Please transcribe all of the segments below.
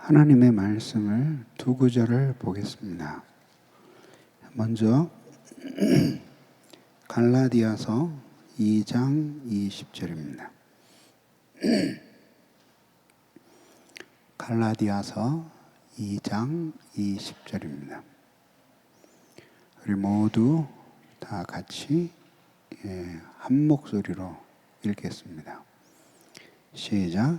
하나님의 말씀을 두 구절을 보겠습니다. 먼저 갈라디아서 2장 20절입니다. 갈라디아서 2장 20절입니다. 우리 모두 다 같이 한 목소리로 읽겠습니다. 시작.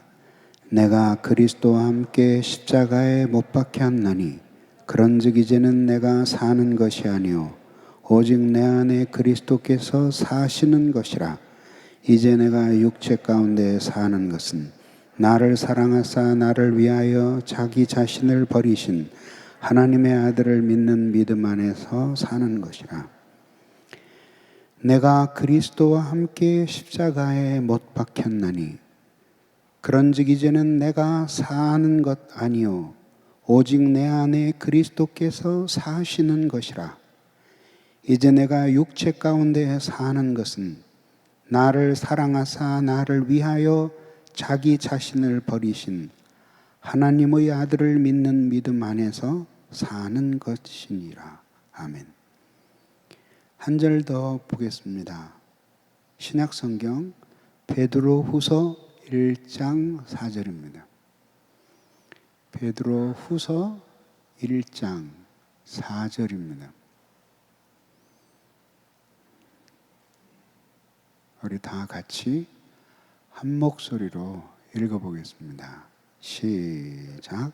내가 그리스도와 함께 십자가에 못 박혔나니 그런즉 이제는 내가 사는 것이 아니요 오직 내 안에 그리스도께서 사시는 것이라. 이제 내가 육체 가운데 사는 것은 나를 사랑하사 나를 위하여 자기 자신을 버리신 하나님의 아들을 믿는 믿음 안에서 사는 것이라. 내가 그리스도와 함께 십자가에 못 박혔나니 그런즉 이제는 내가 사는 것 아니요 오직 내 안에 그리스도께서 사시는 것이라. 이제 내가 육체 가운데 사는 것은 나를 사랑하사 나를 위하여 자기 자신을 버리신 하나님의 아들을 믿는 믿음 안에서 사는 것이니라. 아멘. 한 절 더 보겠습니다. 신약성경 베드로후서 1장 4절입니다. 베드로후서 1장 4절입니다. 우리 다 같이 한 목소리로 읽어보겠습니다. 시작.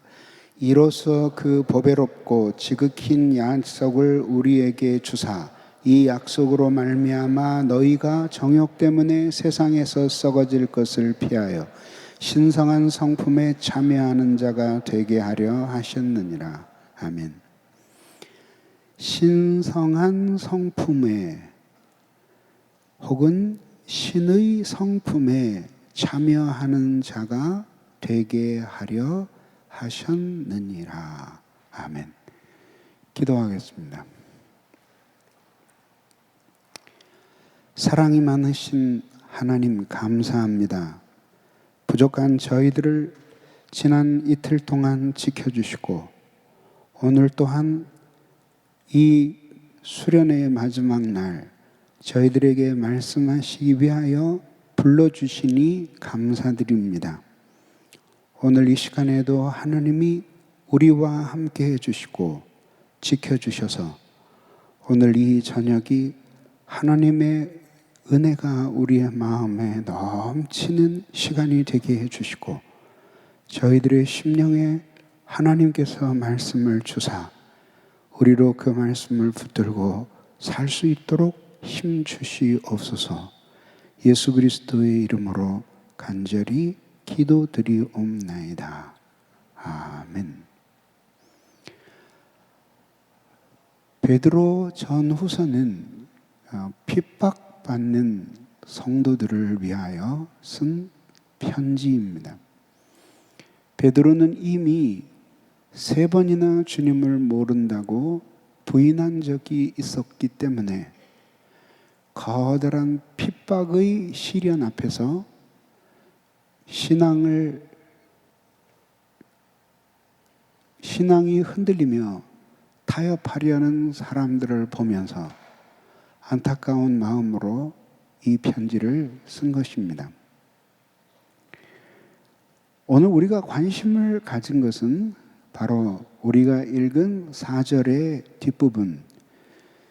이로써 그 보배롭고 지극히 약속을 우리에게 주사 이 약속으로 말미암아 너희가 정욕 때문에 세상에서 썩어질 것을 피하여 신성한 성품에 참여하는 자가 되게 하려 하셨느니라. 아멘. 신성한 성품에 혹은 신의 성품에 참여하는 자가 되게 하려 하셨느니라. 아멘. 기도하겠습니다. 사랑이 많으신 하나님 감사합니다. 부족한 저희들을 지난 이틀 동안 지켜주시고 오늘 또한 이 수련회의 마지막 날 저희들에게 말씀하시기 위하여 불러주시니 감사드립니다. 오늘 이 시간에도 하나님이 우리와 함께 해주시고 지켜주셔서 오늘 이 저녁이 하나님의 은혜가 우리의 마음에 넘치는 시간이 되게 해주시고 저희들의 심령에 하나님께서 말씀을 주사 우리로 그 말씀을 붙들고 살 수 있도록 힘 주시옵소서. 예수 그리스도의 이름으로 간절히 기도드리옵나이다. 아멘. 베드로 전후서는 핍박받는 성도들을 위하여 쓴 편지입니다. 베드로는 이미 3번이나 주님을 모른다고 부인한 적이 있었기 때문에 거대한 핍박의 시련 앞에서 신앙이 흔들리며 타협하려는 사람들을 보면서 안타까운 마음으로 이 편지를 쓴 것입니다. 오늘 우리가 관심을 가진 것은 바로 우리가 읽은 4절의 뒷부분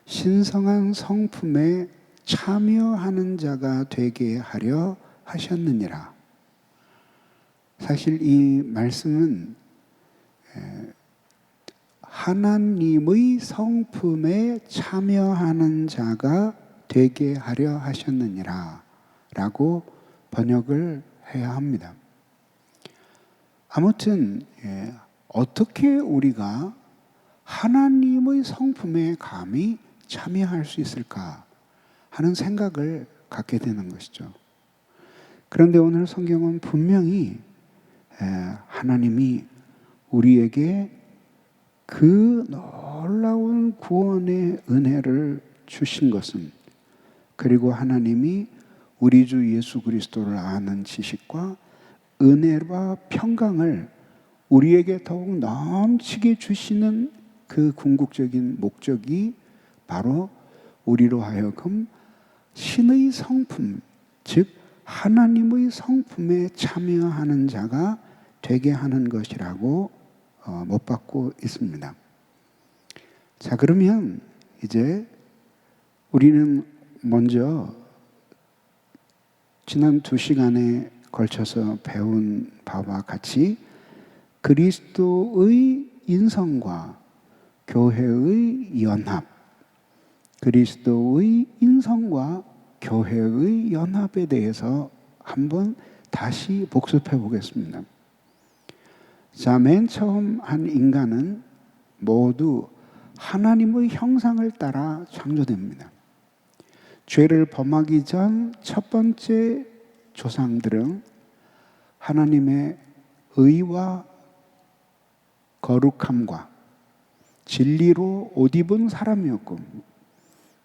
신성한 성품에 참여하는 자가 되게 하려 하셨느니라. 사실 이 말씀은 하나님의 성품에 참여하는 자가 되게 하려 하셨느니라 라고 번역을 해야 합니다. 아무튼 어떻게 우리가 하나님의 성품에 감히 참여할 수 있을까 하는 생각을 갖게 되는 것이죠. 그런데 오늘 성경은 분명히 하나님이 우리에게 그 놀라운 구원의 은혜를 주신 것은 그리고 하나님이 우리 주 예수 그리스도를 아는 지식과 은혜와 평강을 우리에게 더욱 넘치게 주시는 그 궁극적인 목적이 바로 우리로 하여금 신의 성품, 즉 하나님의 성품에 참여하는 자가 되게 하는 것이라고 못 받고 있습니다. 자, 그러면 이제 우리는 먼저 지난 2시간에 걸쳐서 배운 바와 같이 그리스도의 인성과 교회의 연합, 그리스도의 인성과 교회의 연합에 대해서 한번 다시 복습해 보겠습니다. 자, 맨 처음 한 인간은 모두 하나님의 형상을 따라 창조됩니다. 죄를 범하기 전 첫 번째 조상들은 하나님의 의와 거룩함과 진리로 옷 입은 사람이었고,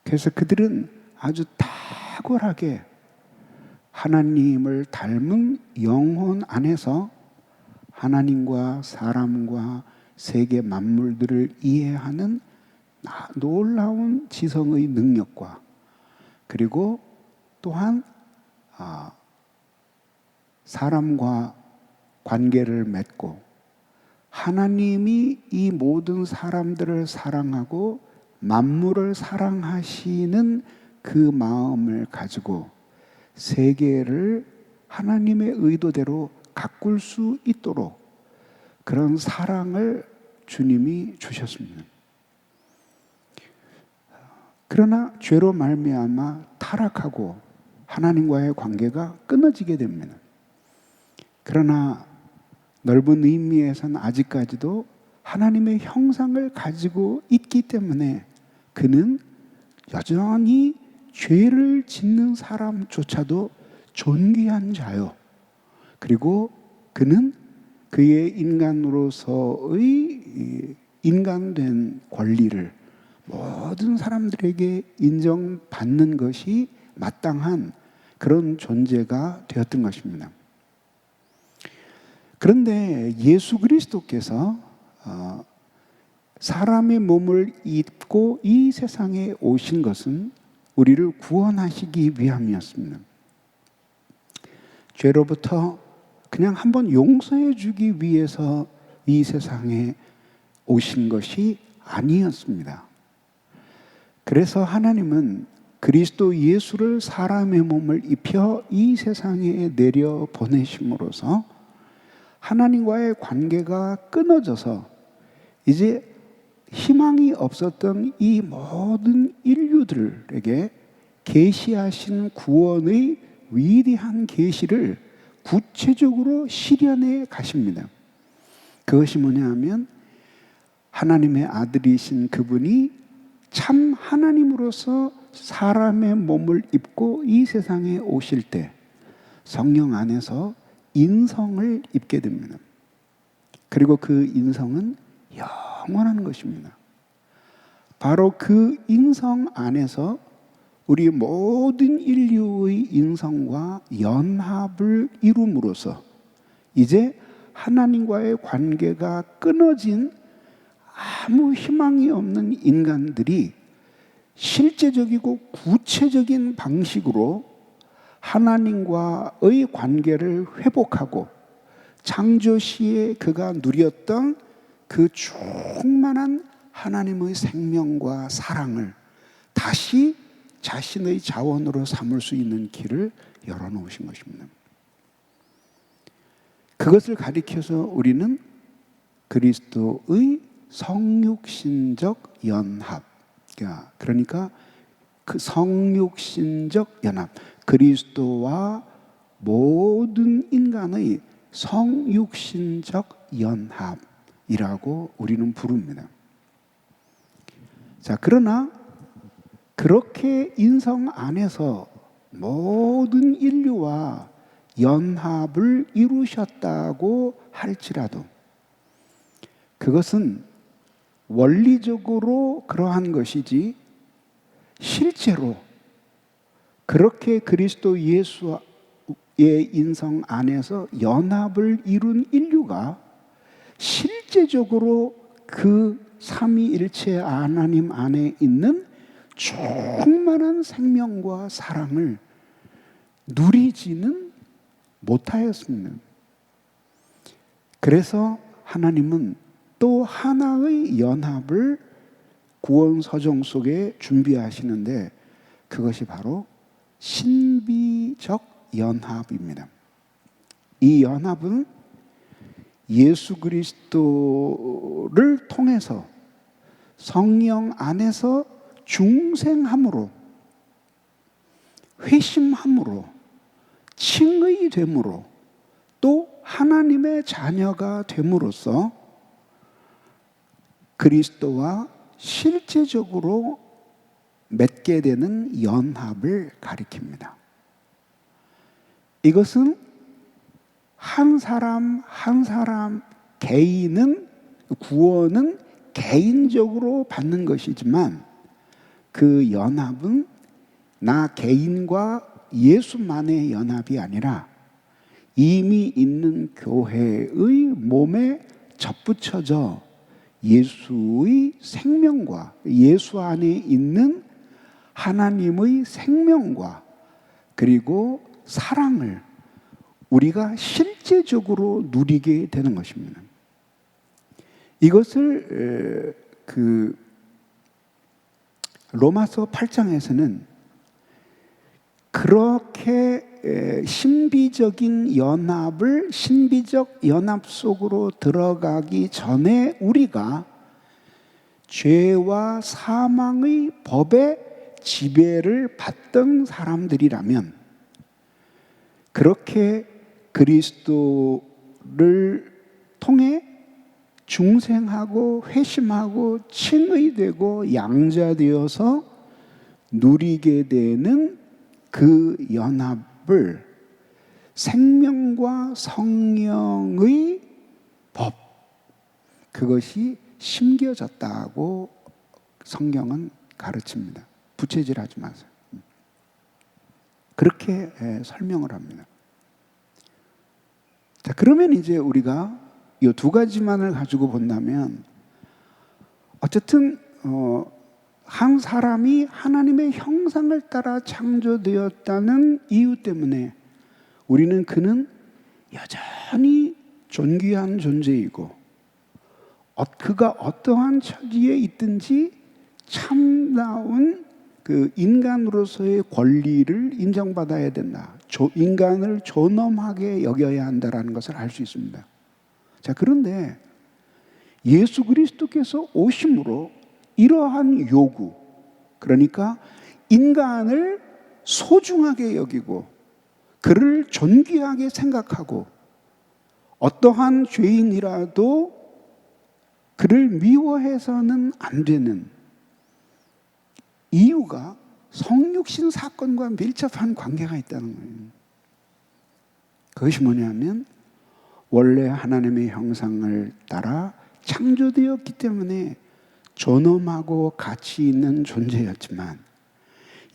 그래서 그들은 아주 탁월하게 하나님을 닮은 영혼 안에서 하나님과 사람과 세계 만물들을 이해하는 놀라운 지성의 능력과, 그리고 또한 사람과 관계를 맺고 하나님이 이 모든 사람들을 사랑하고 만물을 사랑하시는 그 마음을 가지고 세계를 하나님의 의도대로 가꿀 수 있도록 그런 사랑을 주님이 주셨습니다. 그러나 죄로 말미암아 타락하고 하나님과의 관계가 끊어지게 됩니다. 그러나 넓은 의미에서는 아직까지도 하나님의 형상을 가지고 있기 때문에 그는 여전히 죄를 짓는 사람조차도 존귀한 자요. 그리고 그는 그의 인간으로서의 인간된 권리를 모든 사람들에게 인정받는 것이 마땅한 그런 존재가 되었던 것입니다. 그런데 예수 그리스도께서 사람의 몸을 입고 이 세상에 오신 것은 우리를 구원하시기 위함이었습니다. 죄로부터 그냥 한번 용서해 주기 위해서 이 세상에 오신 것이 아니었습니다. 그래서 하나님은 그리스도 예수를 사람의 몸을 입혀 이 세상에 내려 보내심으로써 하나님과의 관계가 끊어져서 이제 희망이 없었던 이 모든 인류들에게 계시하신 구원의 위대한 계시를 구체적으로 실현해 가십니다. 그것이 뭐냐 하면 하나님의 아들이신 그분이 참 하나님으로서 사람의 몸을 입고 이 세상에 오실 때 성령 안에서 인성을 입게 됩니다. 그리고 그 인성은 영원한 것입니다. 바로 그 인성 안에서 우리 모든 인류의 인성과 연합을 이룸으로써 이제 하나님과의 관계가 끊어진 아무 희망이 없는 인간들이 실제적이고 구체적인 방식으로 하나님과의 관계를 회복하고 창조 시에 그가 누렸던 그 충만한 하나님의 생명과 사랑을 다시 자신의 자원으로 삼을 수 있는 길을 열어놓으신 것입니다. 그것을 가리켜서 우리는 그리스도의 성육신적 연합, 그러니까 그 성육신적 연합, 그리스도와 모든 인간의 성육신적 연합이라고 우리는 부릅니다. 자, 그러나 그렇게 인성 안에서 모든 인류와 연합을 이루셨다고 할지라도 그것은 원리적으로 그러한 것이지 실제로 그렇게 그리스도 예수의 인성 안에서 연합을 이룬 인류가 실제적으로 그 삼위일체 하나님 안에 있는 충만한 생명과 사랑을 누리지는 못하였습니다. 그래서 하나님은 또 하나의 연합을 구원 서정 속에 준비하시는데 그것이 바로 신비적 연합입니다. 이 연합은 예수 그리스도를 통해서 성령 안에서 중생함으로, 회심함으로, 칭의됨으로, 또 하나님의 자녀가 됨으로써 그리스도와 실제적으로 맺게 되는 연합을 가리킵니다. 이것은 한 사람 한 사람 개인은, 구원은 개인적으로 받는 것이지만 그 연합은 나 개인과 예수만의 연합이 아니라 이미 있는 교회의 몸에 접붙여져 예수의 생명과 예수 안에 있는 하나님의 생명과 그리고 사랑을 우리가 실제적으로 누리게 되는 것입니다. 이것을 로마서 8장에서는 그렇게 신비적인 연합을, 신비적 연합 속으로 들어가기 전에 우리가 죄와 사망의 법의 지배를 받던 사람들이라면 그렇게 그리스도를 통해 중생하고 회심하고 칭의되고 양자되어서 누리게 되는 그 연합을 생명과 성령의 법, 그것이 심겨졌다고 성경은 가르칩니다. 부채질하지 마세요. 그렇게 설명을 합니다. 자, 그러면 이제 우리가 이 두 가지만을 가지고 본다면 어쨌든 한 사람이 하나님의 형상을 따라 창조되었다는 이유 때문에 우리는 그는 여전히 존귀한 존재이고 그가 어떠한 처지에 있든지 참다운 그 인간으로서의 권리를 인정받아야 된다. 인간을 존엄하게 여겨야 한다라는 것을 알 수 있습니다. 자, 그런데 예수 그리스도께서 오심으로 이러한 요구, 그러니까 인간을 소중하게 여기고 그를 존귀하게 생각하고 어떠한 죄인이라도 그를 미워해서는 안 되는 이유가 성육신 사건과 밀접한 관계가 있다는 거예요. 그것이 뭐냐면 원래 하나님의 형상을 따라 창조되었기 때문에 존엄하고 가치 있는 존재였지만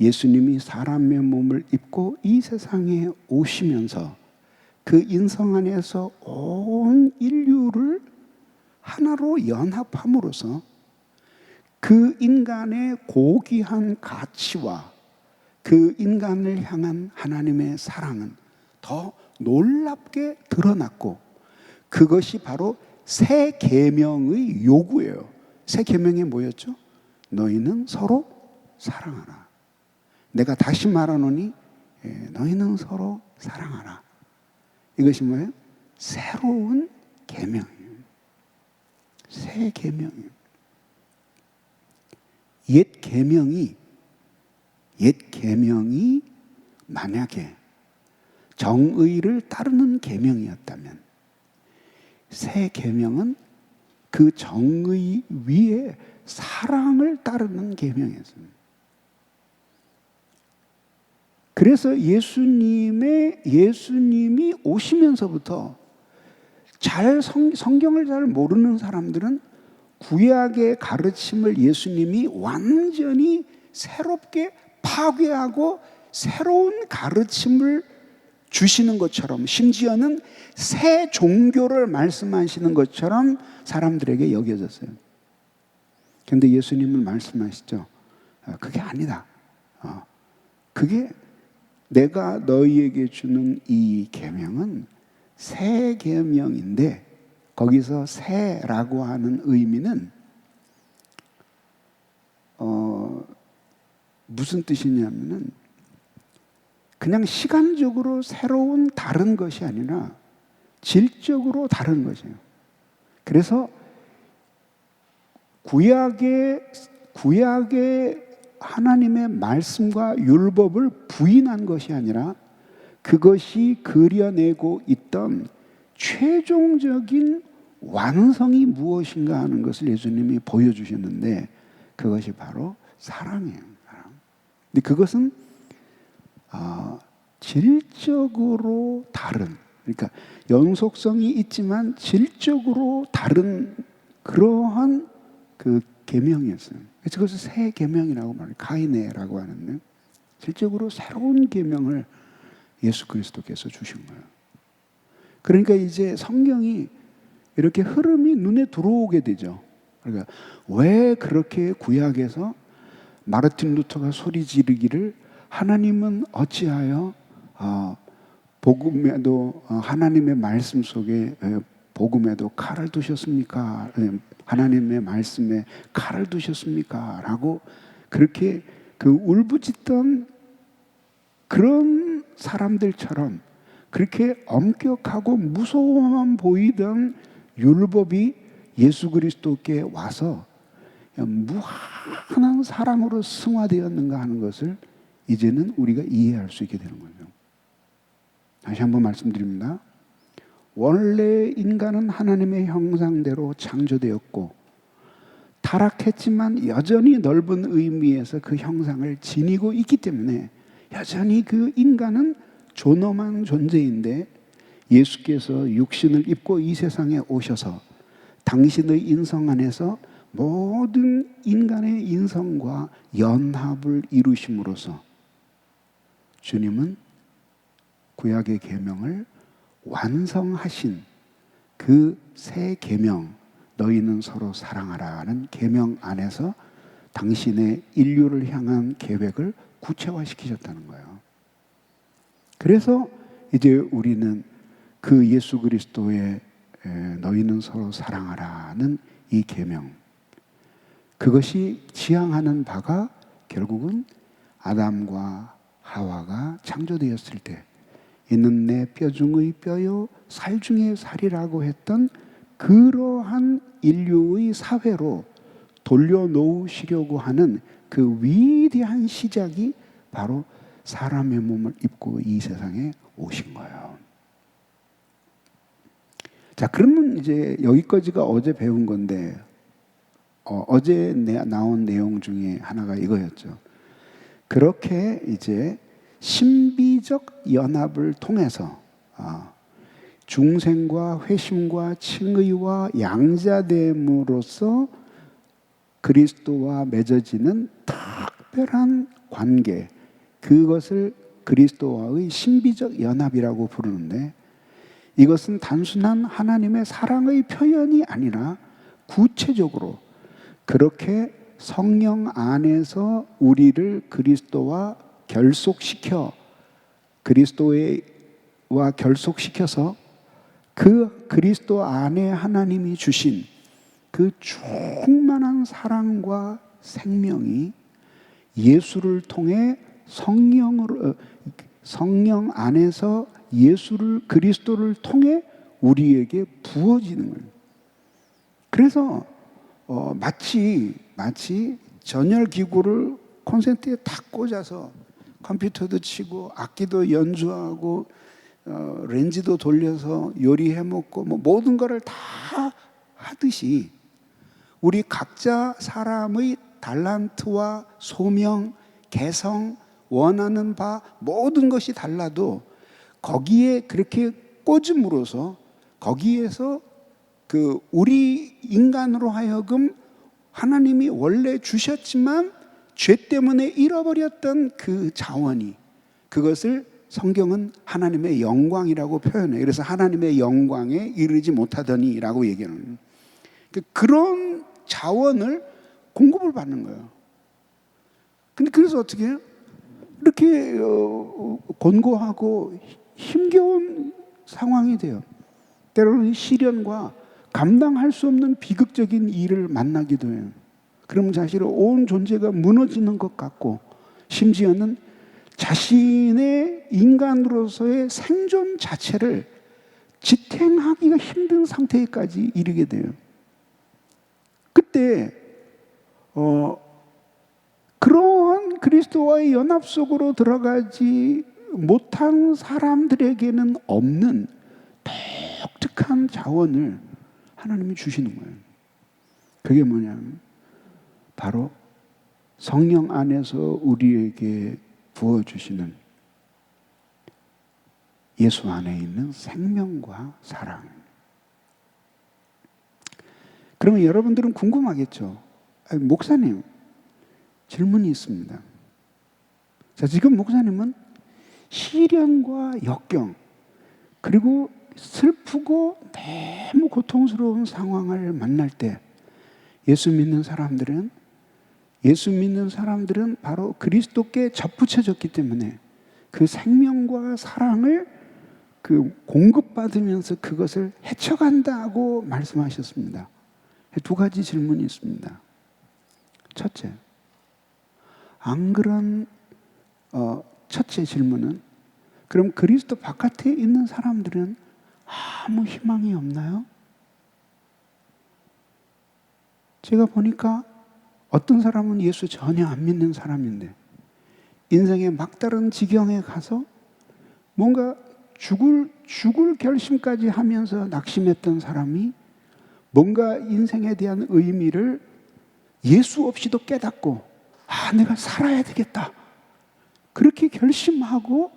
예수님이 사람의 몸을 입고 이 세상에 오시면서 그 인성 안에서 온 인류를 하나로 연합함으로써 그 인간의 고귀한 가치와 그 인간을 향한 하나님의 사랑은 더 놀랍게 드러났고 그것이 바로 새 계명의 요구예요. 새 계명이 뭐였죠? 너희는 서로 사랑하라. 내가 다시 말하노니 너희는 서로 사랑하라. 이것이 뭐예요? 새로운 계명이에요. 새 계명이에요. 옛 계명이 만약에 정의를 따르는 계명이었다면 새 계명은 그 정의 위에 사랑을 따르는 계명이었습니다. 그래서 예수님이 오시면서부터 성경을 잘 모르는 사람들은 구약의 가르침을 예수님이 완전히 새롭게 파괴하고 새로운 가르침을 주시는 것처럼, 심지어는 새 종교를 말씀하시는 것처럼 사람들에게 여겨졌어요. 그런데 예수님은 말씀하시죠. 그게 아니다. 그게 내가 너희에게 주는 이 계명은 새 계명인데, 거기서 새라고 하는 의미는 무슨 뜻이냐면은 그냥 시간적으로 새로운 다른 것이 아니라 질적으로 다른 것이에요. 그래서 구약의 하나님의 말씀과 율법을 부인한 것이 아니라 그것이 그려내고 있던 최종적인 완성이 무엇인가 하는 것을 예수님이 보여주셨는데, 그것이 바로 사랑이에요. 사랑. 근데 그것은 질적으로 다른, 그러니까 연속성이 있지만 질적으로 다른 그러한 그 계명이었어요. 그래서 그것을 새 계명이라고 말해요. 가이네라고 하는데, 실적으로 새로운 계명을 예수 그리스도께서 주신 거예요. 그러니까 이제 성경이 이렇게 흐름이 눈에 들어오게 되죠. 그러니까 왜 그렇게 구약에서 마르틴 루터가 소리 지르기를 하나님은 어찌하여 복음에도 하나님의 말씀 속에 복음에도 칼을 두셨습니까? 하나님의 말씀에 칼을 두셨습니까? 라고 그렇게 그 울부짖던 그런 사람들처럼 그렇게 엄격하고 무서워만 보이던 율법이 예수 그리스도께 와서 무한한 사랑으로 승화되었는가 하는 것을 이제는 우리가 이해할 수 있게 되는 거죠. 다시 한번 말씀드립니다. 원래 인간은 하나님의 형상대로 창조되었고 타락했지만 여전히 넓은 의미에서 그 형상을 지니고 있기 때문에 여전히 그 인간은 존엄한 존재인데, 예수께서 육신을 입고 이 세상에 오셔서 당신의 인성 안에서 모든 인간의 인성과 연합을 이루심으로써 주님은 구약의 계명을 완성하신 그 새 계명, 너희는 서로 사랑하라는 계명 안에서 당신의 인류를 향한 계획을 구체화시키셨다는 거예요. 그래서 이제 우리는 그 예수 그리스도의 너희는 서로 사랑하라는 이 계명, 그것이 지향하는 바가 결국은 아담과 하와가 창조되었을 때 이는 내 뼈 중의 뼈요 살 중의 살이라고 했던 그러한 인류의 사회로 돌려놓으시려고 하는 그 위대한 시작이 바로 사람의 몸을 입고 이 세상에 오신 거예요. 자, 그러면 이제 여기까지가 어제 배운 건데, 어제 나온 내용 중에 하나가 이거였죠. 그렇게 이제 신비적 연합을 통해서 중생과 회심과 칭의와 양자됨으로써 그리스도와 맺어지는 특별한 관계, 그것을 그리스도와의 신비적 연합이라고 부르는데, 이것은 단순한 하나님의 사랑의 표현이 아니라 구체적으로 그렇게 성령 안에서 우리를 그리스도와 결속시켜, 그리스도와 결속시켜서 그 그리스도 안에 하나님이 주신 그 충만한 사랑과 생명이 예수를 통해 성령 안에서 예수를, 그리스도를 통해 우리에게 부어지는 거예요. 그래서 마치 전열 기구를 콘센트에 탁 꽂아서 컴퓨터도 치고 악기도 연주하고 렌즈도 돌려서 요리해 먹고 뭐 모든 거를 다 하듯이, 우리 각자 사람의 달란트와 소명, 개성, 원하는 바 모든 것이 달라도 거기에 그렇게 꽂음으로써 거기에서 그 우리 인간으로 하여금 하나님이 원래 주셨지만 죄 때문에 잃어버렸던 그 자원이, 그것을 성경은 하나님의 영광이라고 표현해요. 그래서 하나님의 영광에 이르지 못하더니 라고 얘기하는, 그런 자원을 공급을 받는 거예요. 근데 그래서 어떻게 해요? 이렇게 곤고하고 힘겨운 상황이 돼요. 때로는 시련과 감당할 수 없는 비극적인 일을 만나기도 해요. 그러면 사실 온 존재가 무너지는 것 같고, 심지어는 자신의 인간으로서의 생존 자체를 지탱하기가 힘든 상태까지 이르게 돼요. 그때 그러한 그리스도와의 연합 속으로 들어가지 못한 사람들에게는 없는 독특한 자원을 하나님이 주시는 거예요. 그게 뭐냐면 바로 성령 안에서 우리에게 부어주시는 예수 안에 있는 생명과 사랑. 그러면 여러분들은 궁금하겠죠. 목사님, 질문이 있습니다. 자, 지금 목사님은 시련과 역경, 그리고 슬프고 너무 고통스러운 상황을 만날 때 예수 믿는 사람들은 바로 그리스도께 접붙여졌기 때문에 그 생명과 사랑을 공급받으면서 그것을 헤쳐간다고 말씀하셨습니다. 두 가지 질문이 있습니다. 첫째, 안 그런 첫째 질문은, 그럼 그리스도 바깥에 있는 사람들은 아무 희망이 없나요? 제가 보니까 어떤 사람은 예수 전혀 안 믿는 사람인데 인생의 막다른 지경에 가서 뭔가 죽을 결심까지 하면서 낙심했던 사람이 뭔가 인생에 대한 의미를 예수 없이도 깨닫고, 내가 살아야 되겠다, 그렇게 결심하고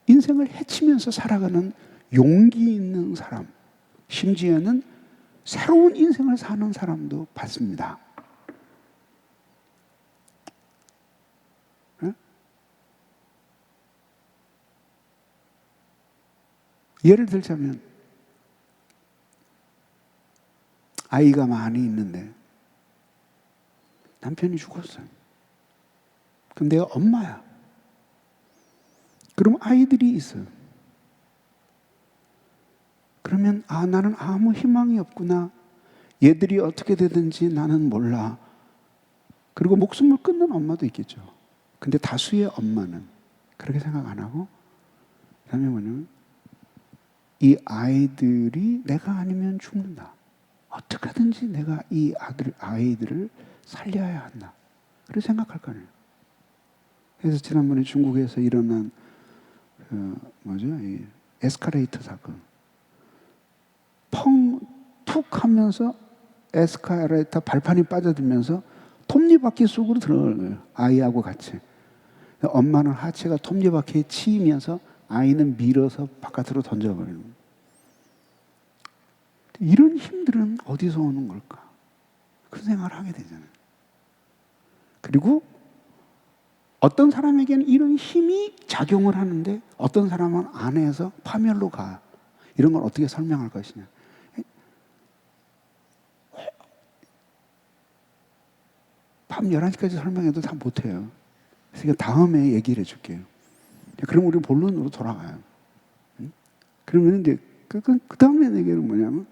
인생을 헤치면서 살아가는 용기 있는 사람, 심지어는 새로운 인생을 사는 사람도 봤습니다. 예를 들자면 아이가 많이 있는데 남편이 죽었어요. 그럼 내가 엄마야. 그럼 아이들이 있어요. 그러면 나는 아무 희망이 없구나. 얘들이 어떻게 되든지 나는 몰라. 그리고 목숨을 끊는 엄마도 있겠죠. 근데 다수의 엄마는 그렇게 생각 안 하고, 그다음에 뭐냐면 이 아이들이 내가 아니면 죽는다. 어떻게든지 내가 이 아이들을 살려야 한다. 그렇게 생각할 거 아니에요. 그래서 지난번에 중국에서 일어난 이 에스카레이터 사건, 툭 하면서 에스카레이터 발판이 빠져들면서 톱니바퀴 속으로 들어가는 거예요. 아이하고 같이. 엄마는 하체가 톱니바퀴에 치이면서 아이는 밀어서 바깥으로 던져버리는 거예요. 이런 힘들은 어디서 오는 걸까? 그런 생각을 하게 되잖아요. 그리고 어떤 사람에게는 이런 힘이 작용을 하는데 어떤 사람은 안에서 파멸로 가. 이런 걸 어떻게 설명할 것이냐. 밤 11시까지 설명해도 다 못해요. 그래서 다음에 얘기를 해줄게요. 그럼 우리 본론으로 돌아가요. 그러면 이제 그 다음에 얘기는 뭐냐면,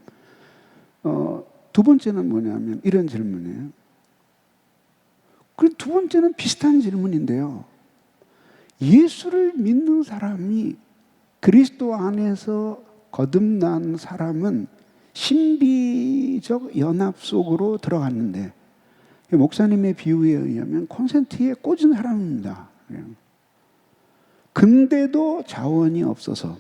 두 번째는 뭐냐면 이런 질문이에요. 그리고 두 번째는 비슷한 질문인데요. 예수를 믿는 사람이 그리스도 안에서 거듭난 사람은 신비적 연합 속으로 들어갔는데, 목사님의 비유에 의하면 콘센트에 꽂은 사람입니다. 근데도 자원이 없어서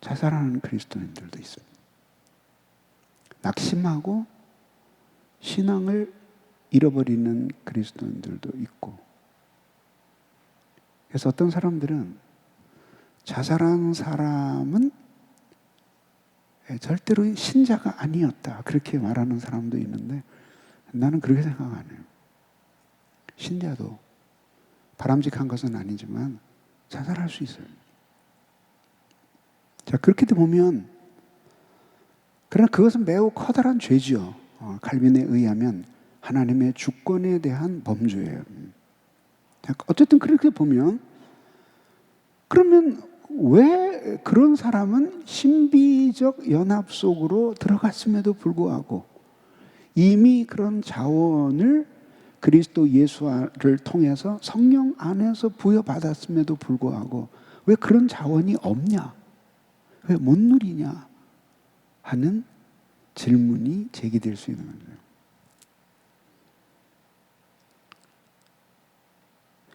자살하는 그리스도인들도 있습니다. 낙심하고 신앙을 잃어버리는 그리스도인들도 있고. 그래서 어떤 사람들은 자살한 사람은 절대로 신자가 아니었다, 그렇게 말하는 사람도 있는데 나는 그렇게 생각 안 해요. 신자도 바람직한 것은 아니지만 자살할 수 있어요. 자, 그렇게 보면, 그러나 그것은 매우 커다란 죄지요. 칼빈에 의하면 하나님의 주권에 대한 범죄예요. 자, 어쨌든 그렇게 보면, 그러면 왜 그런 사람은 신비적 연합 속으로 들어갔음에도 불구하고 이미 그런 자원을 그리스도 예수를 통해서 성령 안에서 부여받았음에도 불구하고 왜 그런 자원이 없냐? 왜 못 누리냐? 하는 질문이 제기될 수 있는 거예요.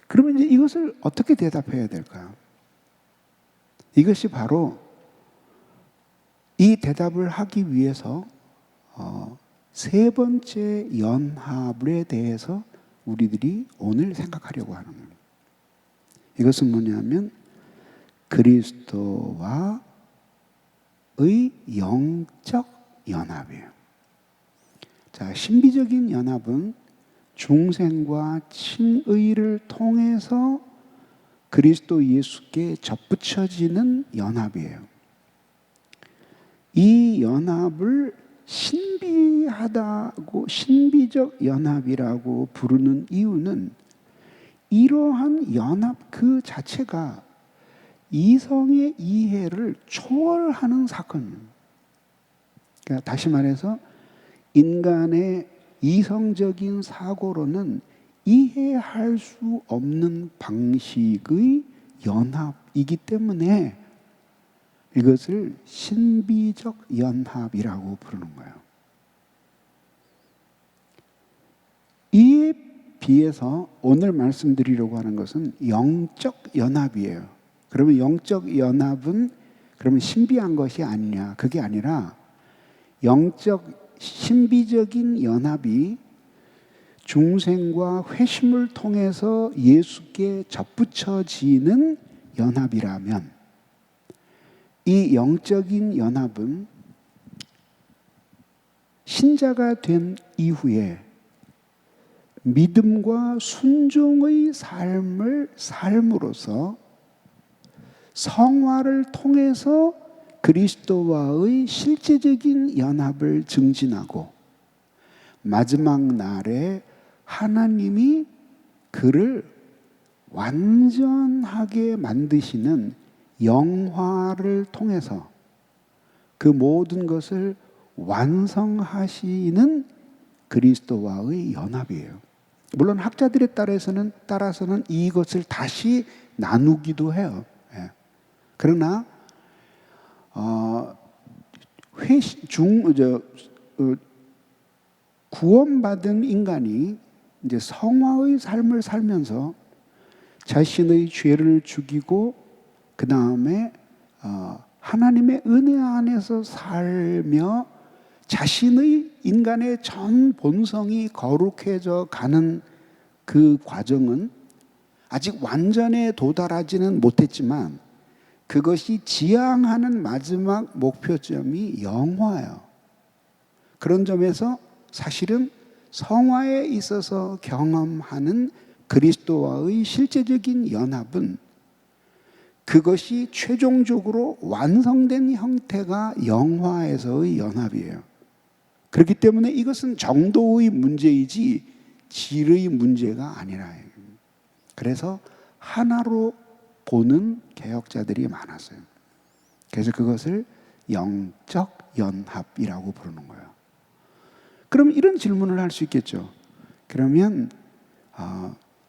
그러면 이제 이것을 어떻게 대답해야 될까요? 이것이 바로 이 대답을 하기 위해서 세 번째 연합에 대해서 우리들이 오늘 생각하려고 하는 거예요. 이것은 뭐냐면 그리스도와의 영적 연합이에요. 자, 신비적인 연합은 중생과 친의를 통해서 그리스도 예수께 접붙여지는 연합이에요. 이 연합을 신비하다고, 신비적 연합이라고 부르는 이유는 이러한 연합 그 자체가 이성의 이해를 초월하는 사건이에요. 그러니까 다시 말해서 인간의 이성적인 사고로는 이해할 수 없는 방식의 연합이기 때문에 이것을 신비적 연합이라고 부르는 거예요. 이에 비해서 오늘 말씀드리려고 하는 것은 영적 연합이에요. 그러면 영적 연합은 그러면 신비한 것이 아니냐? 그게 아니라 영적 신비적인 연합이 중생과 회심을 통해서 예수께 접붙여지는 연합이라면 이 영적인 연합은 신자가 된 이후에 믿음과 순종의 삶을 삶으로써 성화를 통해서 그리스도와의 실제적인 연합을 증진하고 마지막 날에 하나님이 그를 완전하게 만드시는 영화를 통해서 그 모든 것을 완성하시는 그리스도와의 연합이에요. 물론 학자들에 따라서는 이것을 다시 나누기도 해요. 예. 그러나 구원받은 인간이 이제 성화의 삶을 살면서 자신의 죄를 죽이고 그 다음에 하나님의 은혜 안에서 살며 자신의 인간의 전 본성이 거룩해져 가는 그 과정은 아직 완전에 도달하지는 못했지만 그것이 지향하는 마지막 목표점이 영화예요. 그런 점에서 사실은 성화에 있어서 경험하는 그리스도와의 실제적인 연합은 그것이 최종적으로 완성된 형태가 영화에서의 연합이에요. 그렇기 때문에 이것은 정도의 문제이지 질의 문제가 아니라. 그래서 하나로 보는 개혁자들이 많았어요. 그래서 그것을 영적 연합이라고 부르는 거예요. 그럼 이런 질문을 할 수 있겠죠. 그러면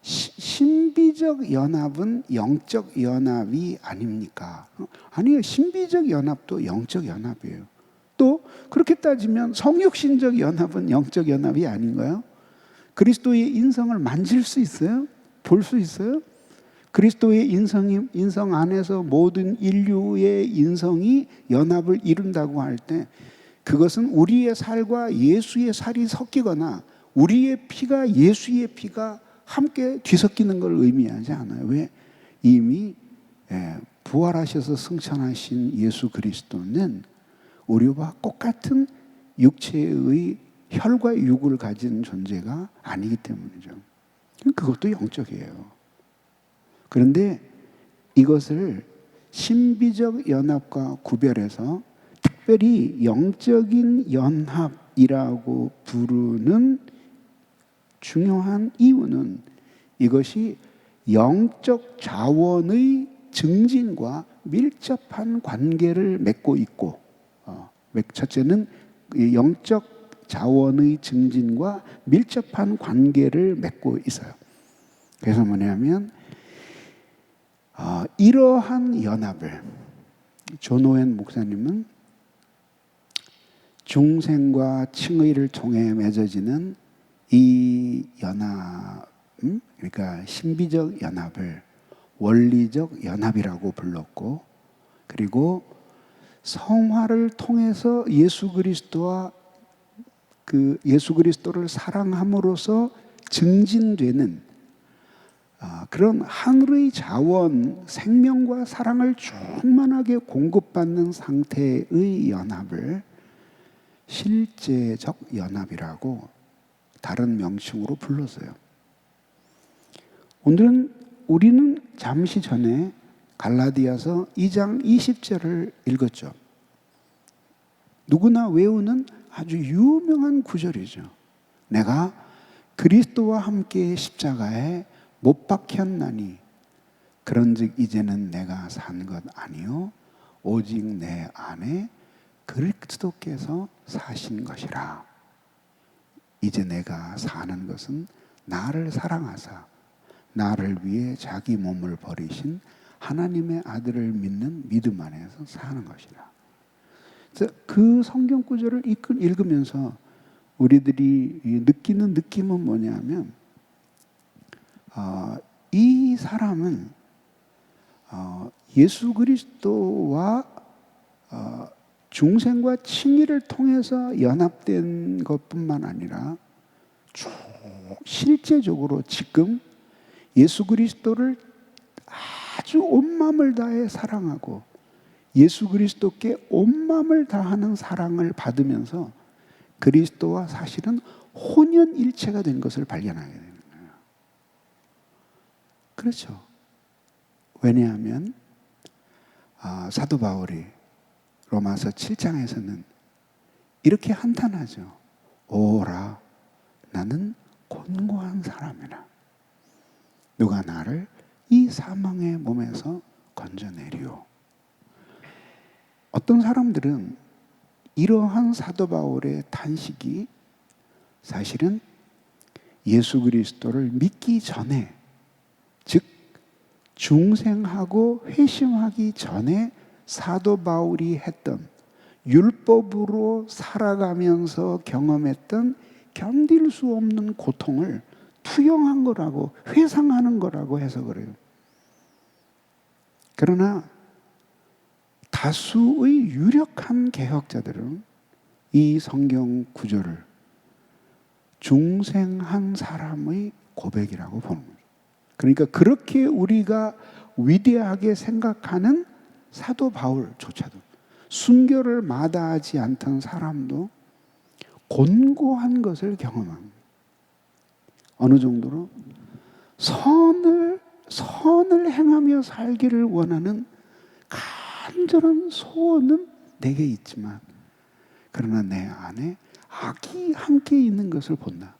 신비적 연합은 영적 연합이 아닙니까? 아니요. 신비적 연합도 영적 연합이에요. 또 그렇게 따지면 성육신적 연합은 영적 연합이 아닌가요? 그리스도의 인성을 만질 수 있어요? 볼 수 있어요? 그리스도의 인성 안에서 모든 인류의 인성이 연합을 이룬다고 할 때 그것은 우리의 살과 예수의 살이 섞이거나 우리의 피가 예수의 피가 함께 뒤섞이는 걸 의미하지 않아요. 왜? 이미 부활하셔서 승천하신 예수 그리스도는 우리와 똑같은 육체의 혈과 육을 가진 존재가 아니기 때문이죠. 그것도 영적이에요. 그런데 이것을 신비적 연합과 구별해서 특별히 영적인 연합이라고 부르는 중요한 이유는 이것이 영적 자원의 증진과 밀접한 관계를 맺고 있고, 첫째는 영적 자원의 증진과 밀접한 관계를 맺고 있어요. 그래서 뭐냐면 이러한 연합을 존 오웬 목사님은 중생과 칭의를 통해 맺어지는 이 연합, 그러니까 신비적 연합을 원리적 연합이라고 불렀고, 그리고 성화를 통해서 예수 그리스도와 예수 그리스도를 사랑함으로써 증진되는 그런 하늘의 자원, 생명과 사랑을 충만하게 공급받는 상태의 연합을 실제적 연합이라고 다른 명칭으로 불렀어요. 오늘은 우리는 잠시 전에 갈라디아서 2장 20절을 읽었죠. 누구나 외우는 아주 유명한 구절이죠. 내가 그리스도와 함께 십자가에 못 박혔나니 그런즉 이제는 내가 산 것 아니요 오직 내 안에 그리스도께서 사신 것이라. 이제 내가 사는 것은 나를 사랑하사 나를 위해 자기 몸을 버리신 하나님의 아들을 믿는 믿음 안에서 사는 것이라. 그 성경 구절을 읽으면서 우리들이 느끼는 느낌은 뭐냐면 이 사람은 예수 그리스도와 중생과 칭의를 통해서 연합된 것뿐만 아니라 쭉 실제적으로 지금 예수 그리스도를 아주 온 마음을 다해 사랑하고 예수 그리스도께 온 마음을 다하는 사랑을 받으면서 그리스도와 사실은 혼연일체가 된 것을 발견하게 되는 거예요. 그렇죠. 왜냐하면 사도 바울이 로마서 7장에서는 이렇게 한탄하죠. 오라 나는 곤고한 사람이라. 누가 나를 이 사망의 몸에서 건져내리오. 어떤 사람들은 이러한 사도 바울의 탄식이 사실은 예수 그리스도를 믿기 전에, 즉 중생하고 회심하기 전에 사도 바울이 했던 율법으로 살아가면서 경험했던 견딜 수 없는 고통을 투영한 거라고, 회상하는 거라고 해석을 해요. 그러나 다수의 유력한 개혁자들은 이 성경 구절을 중생한 사람의 고백이라고 보는 거죠. 그러니까 그렇게 우리가 위대하게 생각하는 사도 바울조차도, 순교를 마다하지 않던 사람도 곤고한 것을 경험합니다. 어느 정도로 선을 행하며 살기를 원하는 간절한 소원은 내게 있지만 그러나 내 안에 악이 함께 있는 것을 본다.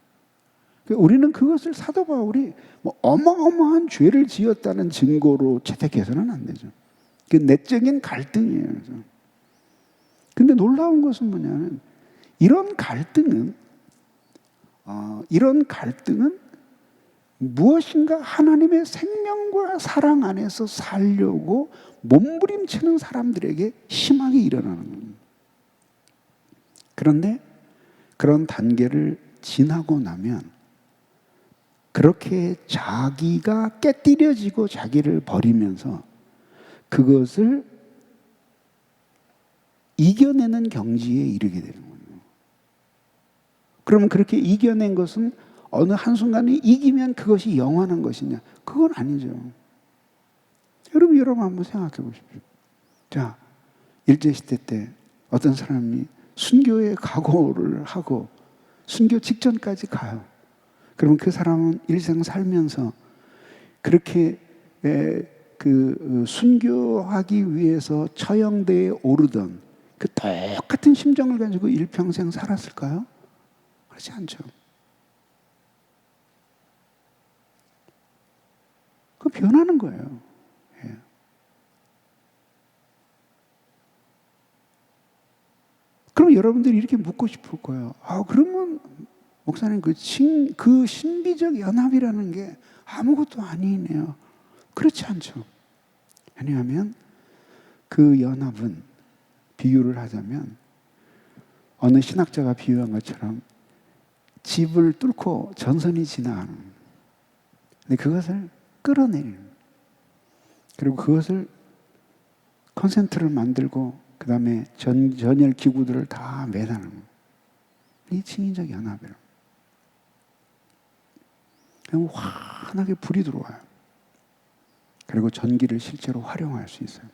우리는 그것을 사도 바울이 어마어마한 죄를 지었다는 증거로 채택해서는 안 되죠. 그 내적인 갈등이에요. 근데 놀라운 것은 뭐냐면 이런 갈등은 무엇인가 하나님의 생명과 사랑 안에서 살려고 몸부림치는 사람들에게 심하게 일어나는 겁니다. 그런데 그런 단계를 지나고 나면 그렇게 자기가 깨뜨려지고 자기를 버리면서 그것을 이겨내는 경지에 이르게 되는 거예요. 그러면 그렇게 이겨낸 것은 어느 한순간에 이기면 그것이 영원한 것이냐? 그건 아니죠. 여러분 한번 생각해 보십시오. 자, 일제시대 때 어떤 사람이 순교의 각오를 하고 순교 직전까지 가요. 그러면 그 사람은 일생 살면서 그렇게 순교하기 위해서 처형대에 오르던 그 똑같은 심정을 가지고 일평생 살았을까요? 그렇지 않죠. 그 변하는 거예요. 예. 그럼 여러분들이 이렇게 묻고 싶을 거예요. 그러면 목사님 그 신비적 연합이라는 게 아무것도 아니네요. 그렇지 않죠. 왜냐하면 그 연합은 비유를 하자면 어느 신학자가 비유한 것처럼 집을 뚫고 전선이 지나가는, 근데 그것을 끌어내리는, 그리고 그것을 컨센트를 만들고 그 다음에 전열 기구들을 다 매다는, 이 층인적 연합이에요. 그럼 환하게 불이 들어와요. 그리고 전기를 실제로 활용할 수 있어요.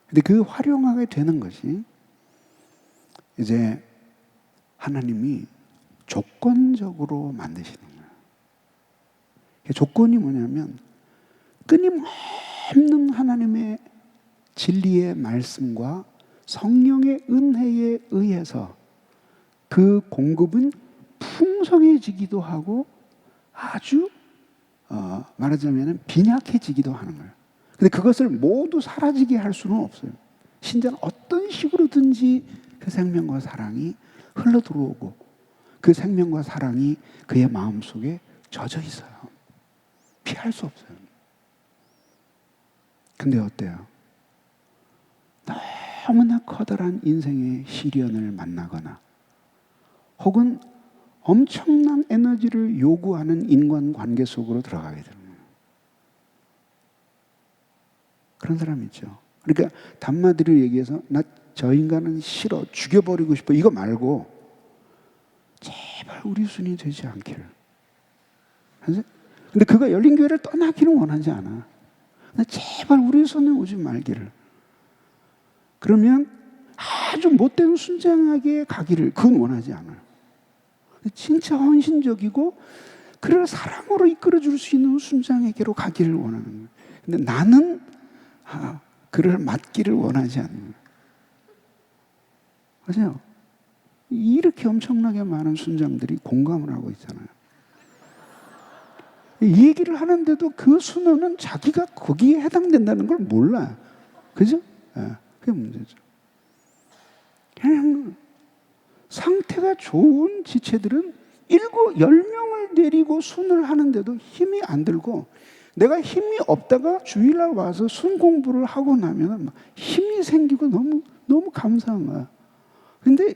근데 그 활용하게 되는 것이 이제 하나님이 조건적으로 만드시는 거예요. 조건이 뭐냐면 끊임없는 하나님의 진리의 말씀과 성령의 은혜에 의해서 그 공급은 풍성해지기도 하고 아주 말하자면 빈약해지기도 하는 거예요. 근데 그것을 모두 사라지게 할 수는 없어요. 신자는 어떤 식으로든지 그 생명과 사랑이 흘러 들어오고 그 생명과 사랑이 그의 마음속에 젖어 있어요. 피할 수 없어요. 근데 어때요? 너무나 커다란 인생의 시련을 만나거나 혹은 엄청난 에너지를 요구하는 인간관계 속으로 들어가게 되는 거예요. 그런 사람 있죠. 그러니까 단마디로 얘기해서 나 저 인간은 싫어, 죽여버리고 싶어, 이거 말고 제발 우리 순이 되지 않기를. 근데 그가 열린교회를 떠나기를 원하지 않아. 제발 우리 손에 오지 말기를. 그러면 아주 못된 순장하게 가기를 그건 원하지 않아요. 진짜 헌신적이고 그를 사랑으로 이끌어줄 수 있는 순장에게로 가기를 원하는 거예요. 근데 나는 그를 맡기를 원하지 않는 거예요. 맞아요. 이렇게 엄청나게 많은 순장들이 공감을 하고 있잖아요. 이 얘기를 하는데도 그 순원은 자기가 거기에 해당된다는 걸 몰라요. 그죠? 그게 문제죠. 그냥 상태가 좋은 지체들은 10명을 데리고 순을 하는데도 힘이 안 들고, 내가 힘이 없다가 주일날 와서 순 공부를 하고 나면 힘이 생기고 너무 감사한 거야. 근데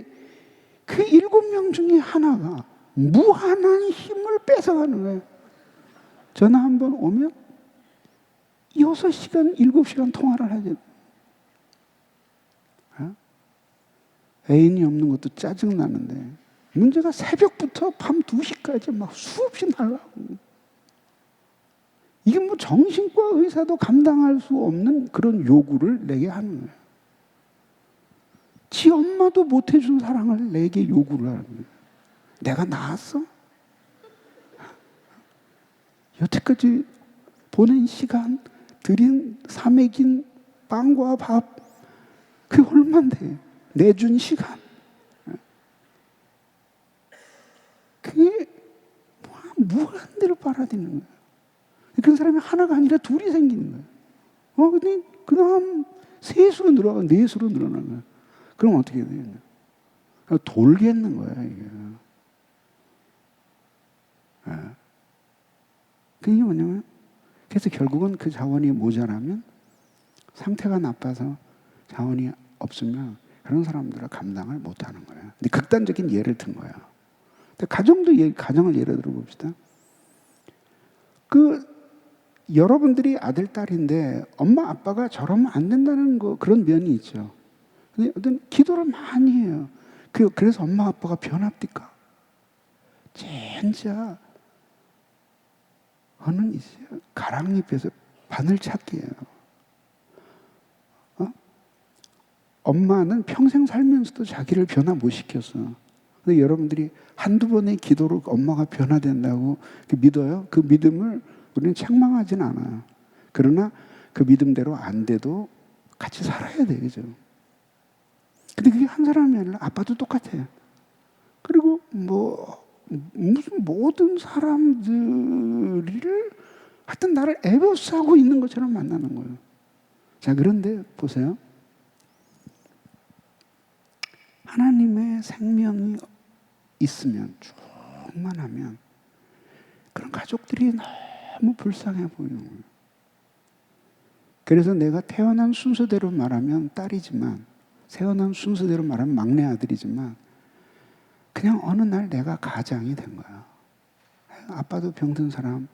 그 7명 중에 하나가 무한한 힘을 뺏어가는 거예요. 전화 한번 오면 6시간, 7시간 통화를 하죠. 애인이 없는 것도 짜증나는데 문제가 새벽부터 밤 2시까지 막 수없이 날라오고, 이게 뭐 정신과 의사도 감당할 수 없는 그런 요구를 내게 하는 거예요. 지 엄마도 못 해준 사랑을 내게 요구를 하는 거예요. 내가 낳았어? 여태까지 보낸 시간, 드린 사먹인 빵과 밥, 그게 얼만데? 내준 시간. 그게 무한대로 빨아들이는 거예요. 그런 사람이 하나가 아니라 둘이 생기는 거예요. 근데 그 다음 셋으로 늘어나고 넷으로 늘어나는 거예요. 그럼 어떻게 돼요? 돌겠는 거야, 이게. 그게 뭐냐면, 그래서 결국은 그 자원이 모자라면, 상태가 나빠서 자원이 없으면 그런 사람들은 감당을 못 하는 거예요. 근데 극단적인 예를 든 거예요. 가정을 예를 들어 봅시다. 여러분들이 아들, 딸인데 엄마, 아빠가 저러면 안 된다는 그런 면이 있죠. 근데 어떤 기도를 많이 해요. 그래서 엄마, 아빠가 변합니까? 진짜 어는 있어요. 가랑잎에서 바늘찾기예요. 엄마는 평생 살면서도 자기를 변화 못 시켰어. 근데 여러분들이 한두 번의 기도로 엄마가 변화된다고 믿어요? 그 믿음을 우리는 책망하진 않아요. 그러나 그 믿음대로 안 돼도 같이 살아야 되죠. 근데 그게 한 사람이 아니라 아빠도 똑같아요. 그리고 무슨 모든 사람들을 하여튼 나를 애워싸고 있는 것처럼 만나는 거예요. 자, 그런데 보세요. 하나님의 생명이 있으면, 충만하면 그런 가족들이 너무 불쌍해 보이는 거예요. 그래서 내가 태어난 순서대로 말하면 딸이지만, 태어난 순서대로 말하면 막내 아들이지만, 그냥 어느 날 내가 가장이 된 거야. 아빠도 병든 사람,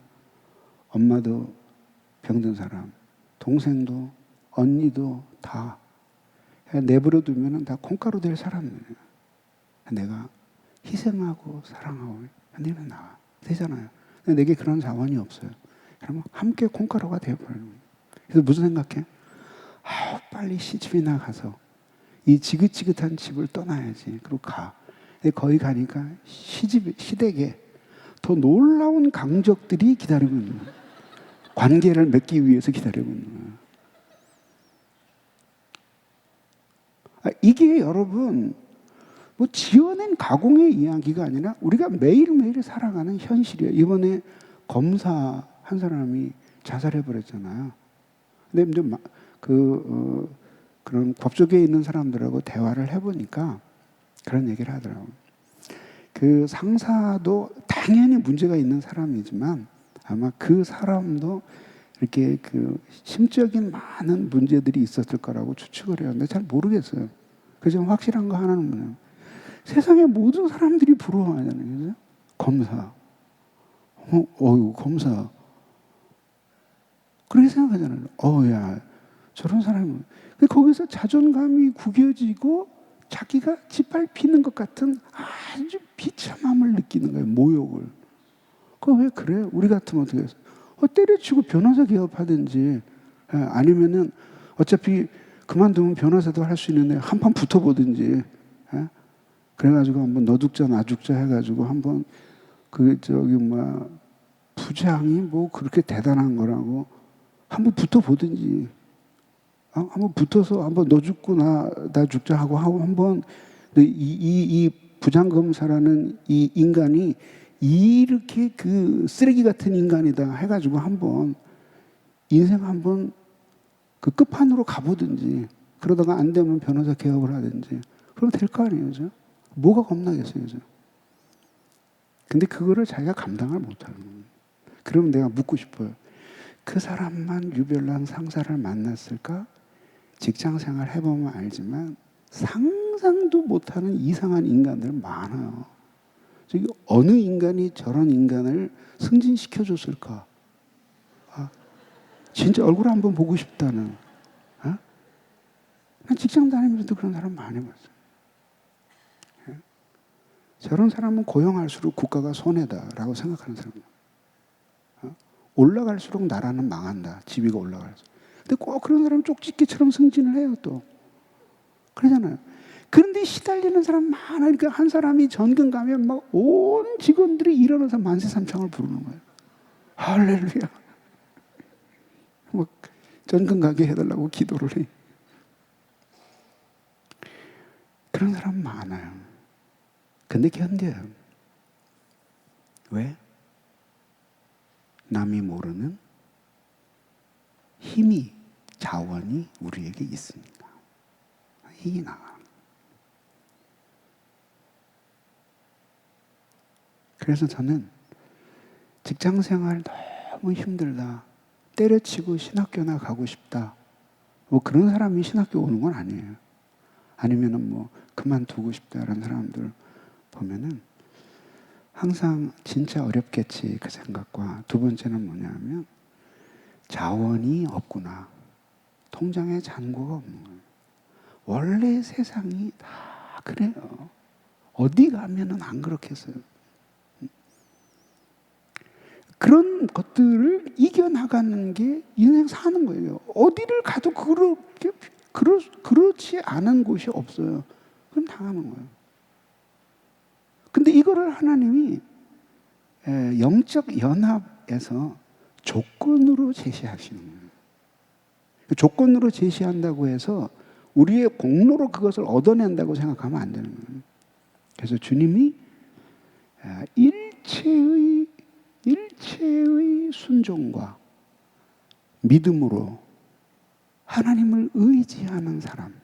엄마도 병든 사람, 동생도 언니도 다 내버려 두면 다 콩가루 될 사람이에요. 내가 희생하고 사랑하고 하면 나와 되잖아요. 근데 내게 그런 자원이 없어요. 그러면 함께 콩가루가 되어버리는 거예요. 그래서 무슨 생각해? 빨리 시집이나 가서 이 지긋지긋한 집을 떠나야지. 그리고 가. 거기 가니까 시댁에 더 놀라운 강적들이 기다리고 있는 거예요. 관계를 맺기 위해서 기다리고 있는 거예요. 이게 여러분 지어낸 가공의 이야기가 아니라 우리가 매일매일 살아가는 현실이에요. 이번에 검사 한 사람이 자살해버렸잖아요. 근데 이제 그런 법조계에 있는 사람들하고 대화를 해보니까 그런 얘기를 하더라고요. 그 상사도 당연히 문제가 있는 사람이지만 아마 그 사람도 이렇게 그 심적인 많은 문제들이 있었을 거라고 추측을 해요. 근데 잘 모르겠어요. 그래서 확실한 거 하나는 뭐냐면 세상의 모든 사람들이 부러워하잖아요. 검사. 검사. 그렇게 생각하잖아요. 야, 저런 사람은. 거기서 자존감이 구겨지고 자기가 짓밟히는 것 같은 아주 비참함을 느끼는 거예요. 모욕을. 그거 왜 그래? 우리 같으면 어떻게 해서? 때려치고 변호사 개업하든지, 아니면은 어차피 그만두면 변호사도 할 수 있는데 한판 붙어보든지, 그래가지고 한번 너 죽자 나 죽자 해가지고 한번 부장이 그렇게 대단한 거라고 한번 붙어보든지, 한번 붙어서 한번 너 죽고 나 죽자 하고 한번 이 부장검사라는 이 인간이 이렇게 그 쓰레기 같은 인간이다 해가지고 한번 인생 한번 그 끝판으로 가보든지, 그러다가 안 되면 변호사 개업을 하든지 그러면 될 거 아니에요. 그죠? 뭐가 겁나겠어요. 그죠? 근데 그거를 자기가 감당을 못하는 거예요. 그러면 내가 묻고 싶어요. 그 사람만 유별난 상사를 만났을까? 직장생활 해보면 알지만 상상도 못하는 이상한 인간들 많아요. 저기 어느 인간이 저런 인간을 승진시켜줬을까? 진짜 얼굴 한번 보고 싶다는. 난 직장 다니면서도 그런 사람 많이 봤어요. 저런 사람은 고용할수록 국가가 손해다라고 생각하는 사람이에요. 올라갈수록 나라는 망한다. 지위가 올라갈수록. 근데 꼭 그런 사람 쪽집게처럼 승진을 해요 또. 그러잖아요. 그런데 시달리는 사람 많아. 그러니까 한 사람이 전근 가면 막 온 직원들이 일어나서 만세삼창을 부르는 거예요. 할렐루야. 막 전근 가게 해달라고 기도를 해. 그런 사람 많아요. 근데 견뎌요. 왜? 남이 모르는 힘이, 자원이 우리에게 있으니까. 힘이 나가. 그래서 저는 직장생활 너무 힘들다. 때려치고 신학교나 가고 싶다. 그런 사람이 신학교 오는 건 아니에요. 아니면은 그만두고 싶다라는 사람들 보면은 항상 진짜 어렵겠지 그 생각과, 두 번째는 뭐냐면 자원이 없구나. 통장에 잔고가 없는 거예요. 원래 세상이 다 그래요. 어디 가면은 안 그렇겠어요. 그런 것들을 이겨나가는 게 인생 사는 거예요. 어디를 가도 그렇지 않은 곳이 없어요. 그럼 당하는 거예요. 근데 이거를 하나님이 영적 연합에서 조건으로 제시하시는 거예요. 조건으로 제시한다고 해서 우리의 공로로 그것을 얻어낸다고 생각하면 안 되는 거예요. 그래서 주님이 일체의 순종과 믿음으로 하나님을 의지하는 사람,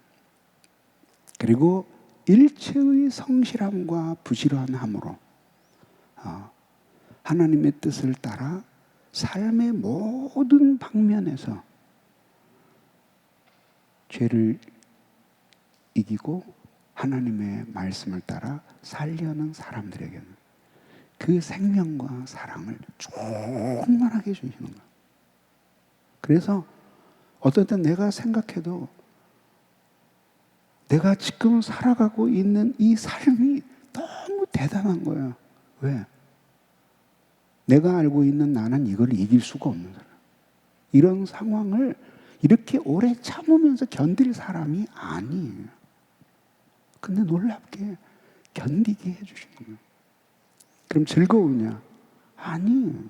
그리고 일체의 성실함과 부지런함으로 하나님의 뜻을 따라 삶의 모든 방면에서 죄를 이기고 하나님의 말씀을 따라 살려는 사람들에게는 그 생명과 사랑을 충만하게 주시는 거예요. 그래서 어떤 때 내가 생각해도 내가 지금 살아가고 있는 이 삶이 너무 대단한 거야. 왜? 내가 알고 있는 나는 이걸 이길 수가 없는 사람. 이런 상황을 이렇게 오래 참으면서 견딜 사람이 아니에요. 근데 놀랍게 견디게 해주시는 거예요. 그럼 즐거우냐? 아니에요.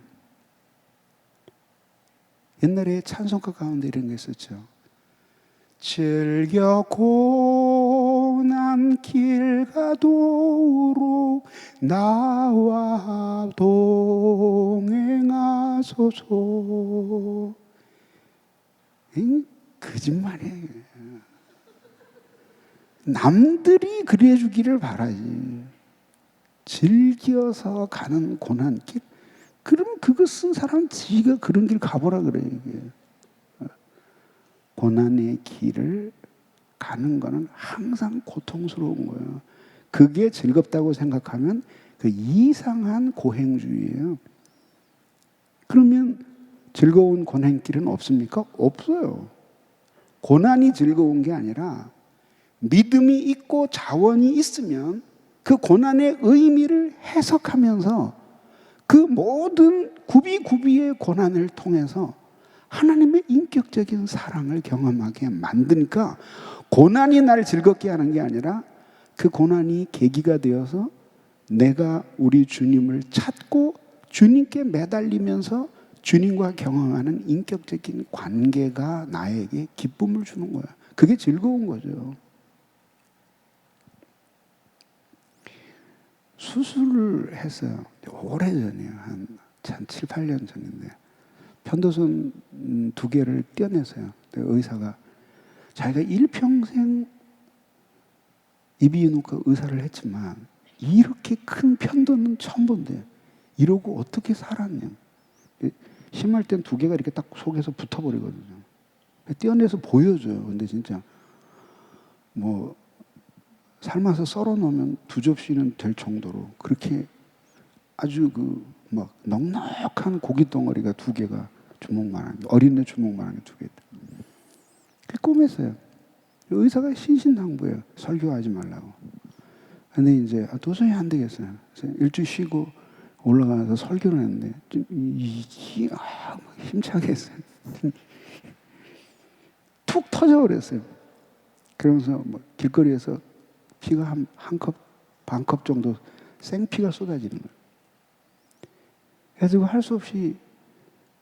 옛날에 찬송가 가운데 이런 게 있었죠. 즐겨 고난 길 가도록 나와 동행하소서. 거짓말이에요. 남들이 그래 주기를 바라지. 즐겨서 가는 고난길? 그럼 그거 쓴 사람 지가 그런 길 가보라 그래. 이게. 고난의 길을 가는 거는 항상 고통스러운 거예요. 그게 즐겁다고 생각하면 그 이상한 고행주의예요. 그러면 즐거운 고난길은 없습니까? 없어요. 고난이 즐거운 게 아니라 믿음이 있고 자원이 있으면 그 고난의 의미를 해석하면서 그 모든 구비구비의 고난을 통해서 하나님의 인격적인 사랑을 경험하게 만드니까 고난이 날 즐겁게 하는 게 아니라 그 고난이 계기가 되어서 내가 우리 주님을 찾고 주님께 매달리면서 주님과 경험하는 인격적인 관계가 나에게 기쁨을 주는 거야. 그게 즐거운 거죠. 수술을 했어요. 오래전이에요. 한 7, 8년 전인데 편도선 2개를 떼어냈어요. 의사가 자기가 일평생 이비인후과 의사를 했지만 이렇게 큰 편도는 처음 본대. 이러고 어떻게 살았냐. 심할 땐 2개가 이렇게 딱 속에서 붙어버리거든요. 떼어내서 보여줘요. 근데 진짜 뭐 삶아서 썰어 놓으면 2접시는 될 정도로 그렇게 아주 그 막 넉넉한 고기 덩어리가 2개가 주먹만한 게, 어린애 주먹만한 게 2개 있다. 그 꿈했어요. 의사가 신신당부해요. 설교하지 말라고. 근데 이제 도저히 안 되겠어요. 그래서 일주일 쉬고 올라가서 설교를 했는데 좀 힘차게 했어요. 툭 터져버렸어요. 그러면서 뭐 길거리에서 피가 한 컵, 반 컵 정도 생피가 쏟아지는 거예요. 그래서 할 수 없이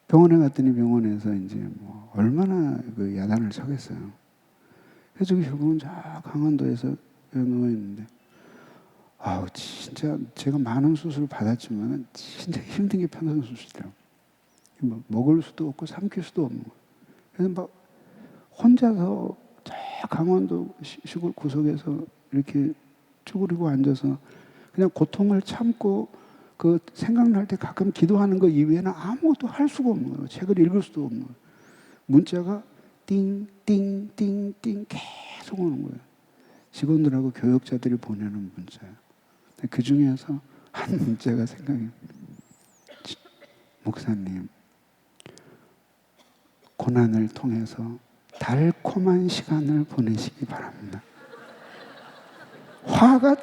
병원에 갔더니 병원에서 이제 뭐 얼마나 그 야단을 쳐겠어요. 그래서 결국은 저 강원도에서 누워 있는데, 아우 진짜 제가 많은 수술을 받았지만 진짜 힘든 게 편도선 수술이라고. 뭐 먹을 수도 없고 삼킬 수도 없는 거예요. 그래서 막 혼자서 저 강원도 시골 구석에서 이렇게 쭈그리고 앉아서 그냥 고통을 참고 그 생각날 때 가끔 기도하는 거 이외에는 아무것도 할 수가 없는 거예요. 책을 읽을 수도 없는 거예요. 문자가 띵띵띵띵 계속 오는 거예요. 직원들하고 교역자들이 보내는 문자예요. 그 중에서 한 문자가 생각이, 목사님 고난을 통해서 달콤한 시간을 보내시기 바랍니다. 화가 쫙.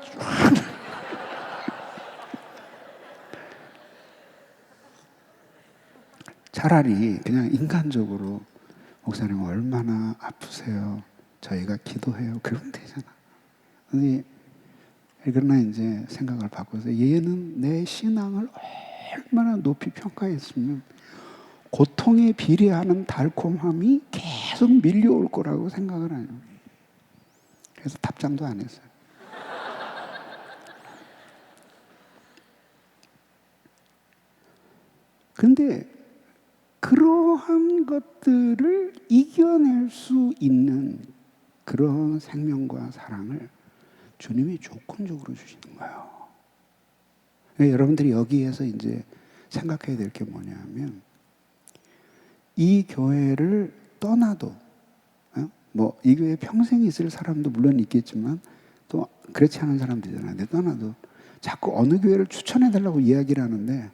차라리 그냥 인간적으로 목사님 얼마나 아프세요? 저희가 기도해요. 그러면 되잖아. 근데 그러나 이제 생각을 바꿔서 얘는 내 신앙을 얼마나 높이 평가했으면 고통에 비례하는 달콤함이 계속 계속 밀려올 거라고 생각을 해요. 그래서 답장도 안 했어요. 그런데 그러한 것들을 이겨낼 수 있는 그런 생명과 사랑을 주님이 조건적으로 주시는 거예요. 여러분들이 여기에서 이제 생각해야 될 게 뭐냐면, 이 교회를 떠나도, 이 교회에 평생 있을 사람도 물론 있겠지만 또 그렇지 않은 사람들이잖아요. 근데 떠나도 자꾸 어느 교회를 추천해달라고 이야기를 하는데,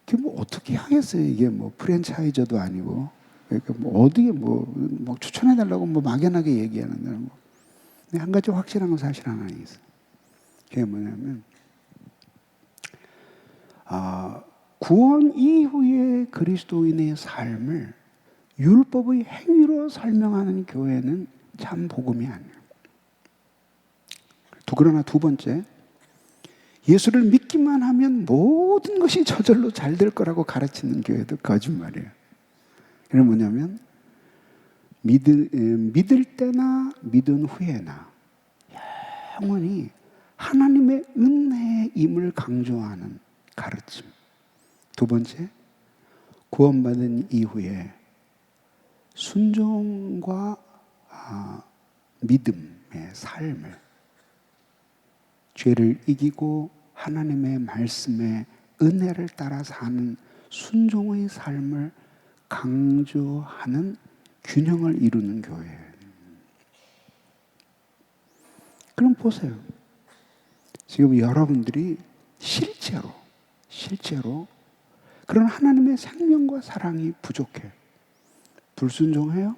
그게 뭐 어떻게 하겠어요? 이게 뭐 프랜차이저도 아니고, 그러니까 뭐 어디에 뭐 추천해달라고 뭐 막연하게 얘기하는데, 근데 한 가지 확실한 건 사실 하나 있어요. 그게 뭐냐면, 구원 이후의 그리스도인의 삶을 율법의 행위로 설명하는 교회는 참 복음이 아니에요. 그러나 두 번째, 예수를 믿기만 하면 모든 것이 저절로 잘 될 거라고 가르치는 교회도 거짓말이에요. 그게 뭐냐면, 믿을 때나 믿은 후에나 영원히 하나님의 은혜임을 강조하는 가르침. 두 번째, 구원받은 이후에 순종과 믿음의 삶을, 죄를 이기고 하나님의 말씀에 은혜를 따라 사는 순종의 삶을 강조하는 균형을 이루는 교회예요. 그럼 보세요. 지금 여러분들이 실제로 그런 하나님의 생명과 사랑이 부족해. 불순종해요.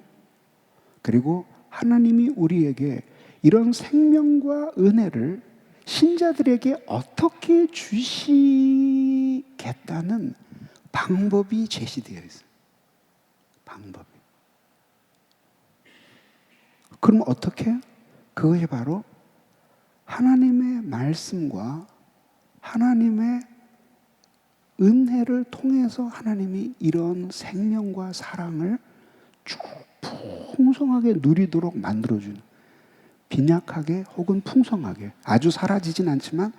그리고 하나님이 우리에게 이런 생명과 은혜를 신자들에게 어떻게 주시겠다는 방법이 제시되어 있어요. 방법이. 그럼 어떻게? 그것이 바로 하나님의 말씀과 하나님의 은혜를 통해서 하나님이 이런 생명과 사랑을 쭉 풍성하게 누리도록 만들어주는, 빈약하게 혹은 풍성하게, 아주 사라지진 않지만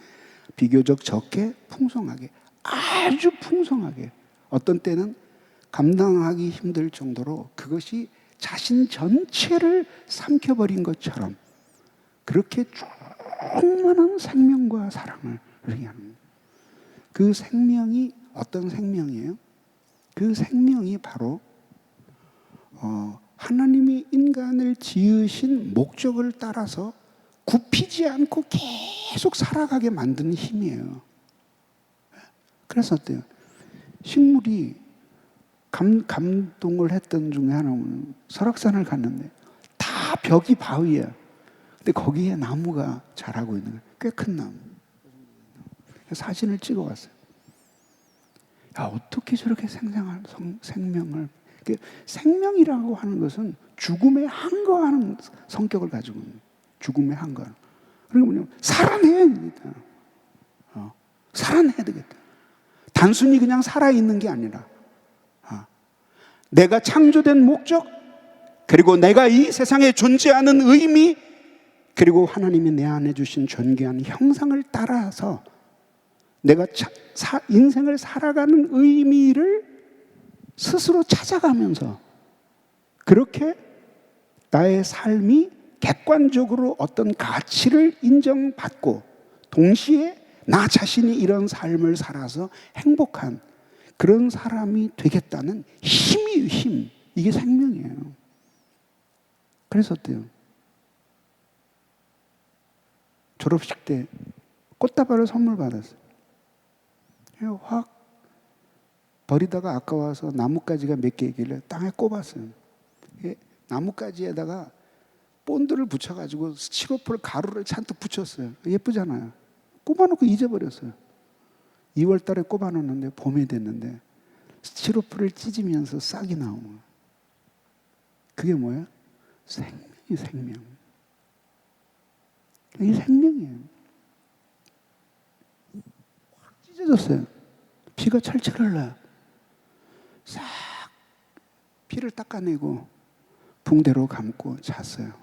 비교적 적게 풍성하게, 아주 풍성하게, 어떤 때는 감당하기 힘들 정도로 그것이 자신 전체를 삼켜버린 것처럼 그렇게 충만한 생명과 사랑을 얘기하는 거예요. 그 생명이 어떤 생명이에요? 그 생명이 바로 하나님이 인간을 지으신 목적을 따라서 굽히지 않고 계속 살아가게 만드는 힘이에요. 그래서 어때요? 식물이 감동을 했던 중에 하나는 설악산을 갔는데 다 벽이 바위야. 근데 거기에 나무가 자라고 있는 거예요. 꽤 큰 나무. 사진을 찍어 왔어요. 야, 어떻게 저렇게 생생한 생명을, 생명이라고 하는 것은 죽음에 항거하는 성격을 가지고 있는, 죽음에 항거하는. 그러니까 뭐냐면 살아내야 됩니다. 살아내야 되겠다. 단순히 그냥 살아있는 게 아니라 내가 창조된 목적, 그리고 내가 이 세상에 존재하는 의미, 그리고 하나님이 내 안에 주신 존귀한 형상을 따라서 내가 인생을 살아가는 의미를 스스로 찾아가면서 그렇게 나의 삶이 객관적으로 어떤 가치를 인정받고 동시에 나 자신이 이런 삶을 살아서 행복한 그런 사람이 되겠다는 힘이에요, 힘. 이게 생명이에요. 그래서 어때요? 졸업식 때 꽃다발을 선물 받았어요. 확 버리다가 아까워서 나뭇가지가 몇 개 있길래 땅에 꼽았어요. 나뭇가지에다가 본드를 붙여가지고 스티로폼 가루를 잔뜩 붙였어요. 예쁘잖아요. 꼽아놓고 잊어버렸어요. 2월 달에 꼽아놓는데 봄이 됐는데 스티로폼을 찢으면서 싹이 나온 거예요. 그게 뭐예요? 생명이 생명. 이게 생명이에요. 확 찢어졌어요. 피가 철철 흘러요. 싹 피를 닦아내고 붕대로 감고 잤어요.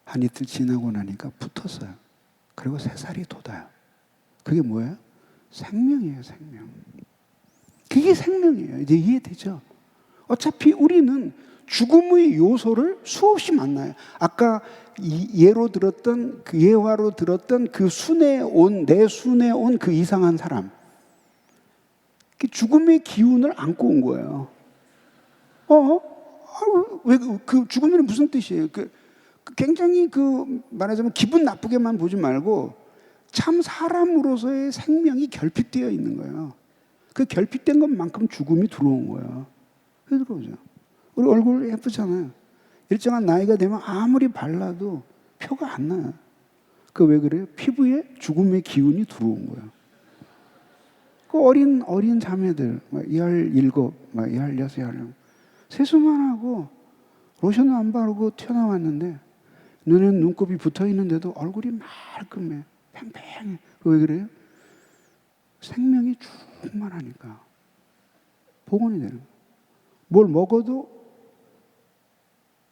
한 이틀 지나고 나니까 붙었어요. 그리고 3살이 돋아요. 그게 뭐예요? 생명이에요, 생명. 그게 생명이에요. 이제 이해되죠? 어차피 우리는 죽음의 요소를 수없이 만나요. 아까 예로 들었던 그 예화로 들었던 그 순에 온 내 순에 온 그 이상한 사람, 죽음의 기운을 안고 온 거예요. 왜 그 죽음이란 무슨 뜻이에요? 굉장히 말하자면 기분 나쁘게만 보지 말고 참 사람으로서의 생명이 결핍되어 있는 거예요. 그 결핍된 것만큼 죽음이 들어온 거예요. 왜 들어오죠? 우리 얼굴 예쁘잖아요. 일정한 나이가 되면 아무리 발라도 표가 안 나요. 왜 그래요? 피부에 죽음의 기운이 들어온 거예요. 어린 자매들, 17, 16, 17, 세수만 하고 로션도 안 바르고 튀어나왔는데 눈에는 눈곱이 붙어 있는데도 얼굴이 말끔해, 팽팽해. 왜 그래요? 생명이 충만하니까 복원이 되는 거예요. 뭘 먹어도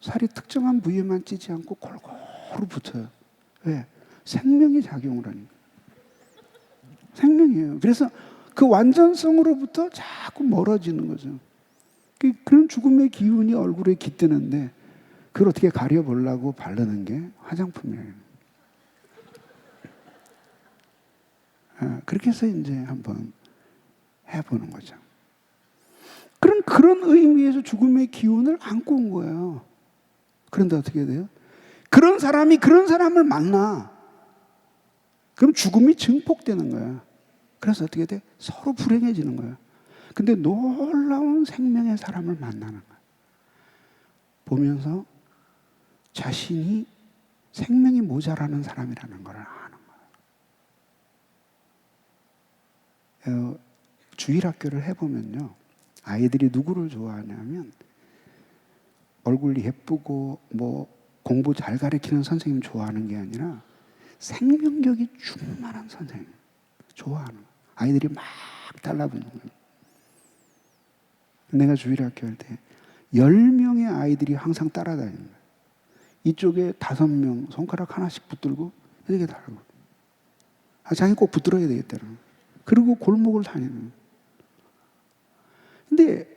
살이 특정한 부위에만 찌지 않고 골고루 붙어요. 왜? 생명이 작용을 하니까. 생명이에요. 그래서 그 완전성으로부터 자꾸 멀어지는 거죠. 그런 죽음의 기운이 얼굴에 깃드는데 그걸 어떻게 가려보려고 바르는 게 화장품이에요. 그렇게 해서 이제 한번 해보는 거죠. 그런 의미에서 죽음의 기운을 안고 온 거예요. 그런데 어떻게 돼요? 그런 사람이 그런 사람을 만나. 그럼 죽음이 증폭되는 거야. 그래서 어떻게 돼? 서로 불행해지는 거야. 근데 놀라운 생명의 사람을 만나는 거야. 보면서 자신이 생명이 모자라는 사람이라는 걸 아는 거야. 주일학교를 해보면요. 아이들이 누구를 좋아하냐면 얼굴이 예쁘고 공부 잘 가르치는 선생님 좋아하는 게 아니라 생명력이 충만한 선생님 좋아하는 거야. 아이들이 막 달라붙는 거예요. 내가 주일학교 할 때 10명의 아이들이 항상 따라다니는 거예요. 이쪽에 5명 손가락 하나씩 붙들고 이렇게 달고 자기 꼭 붙들어야 되겠다는 거예요. 그리고 골목을 다니는 거예요. 근데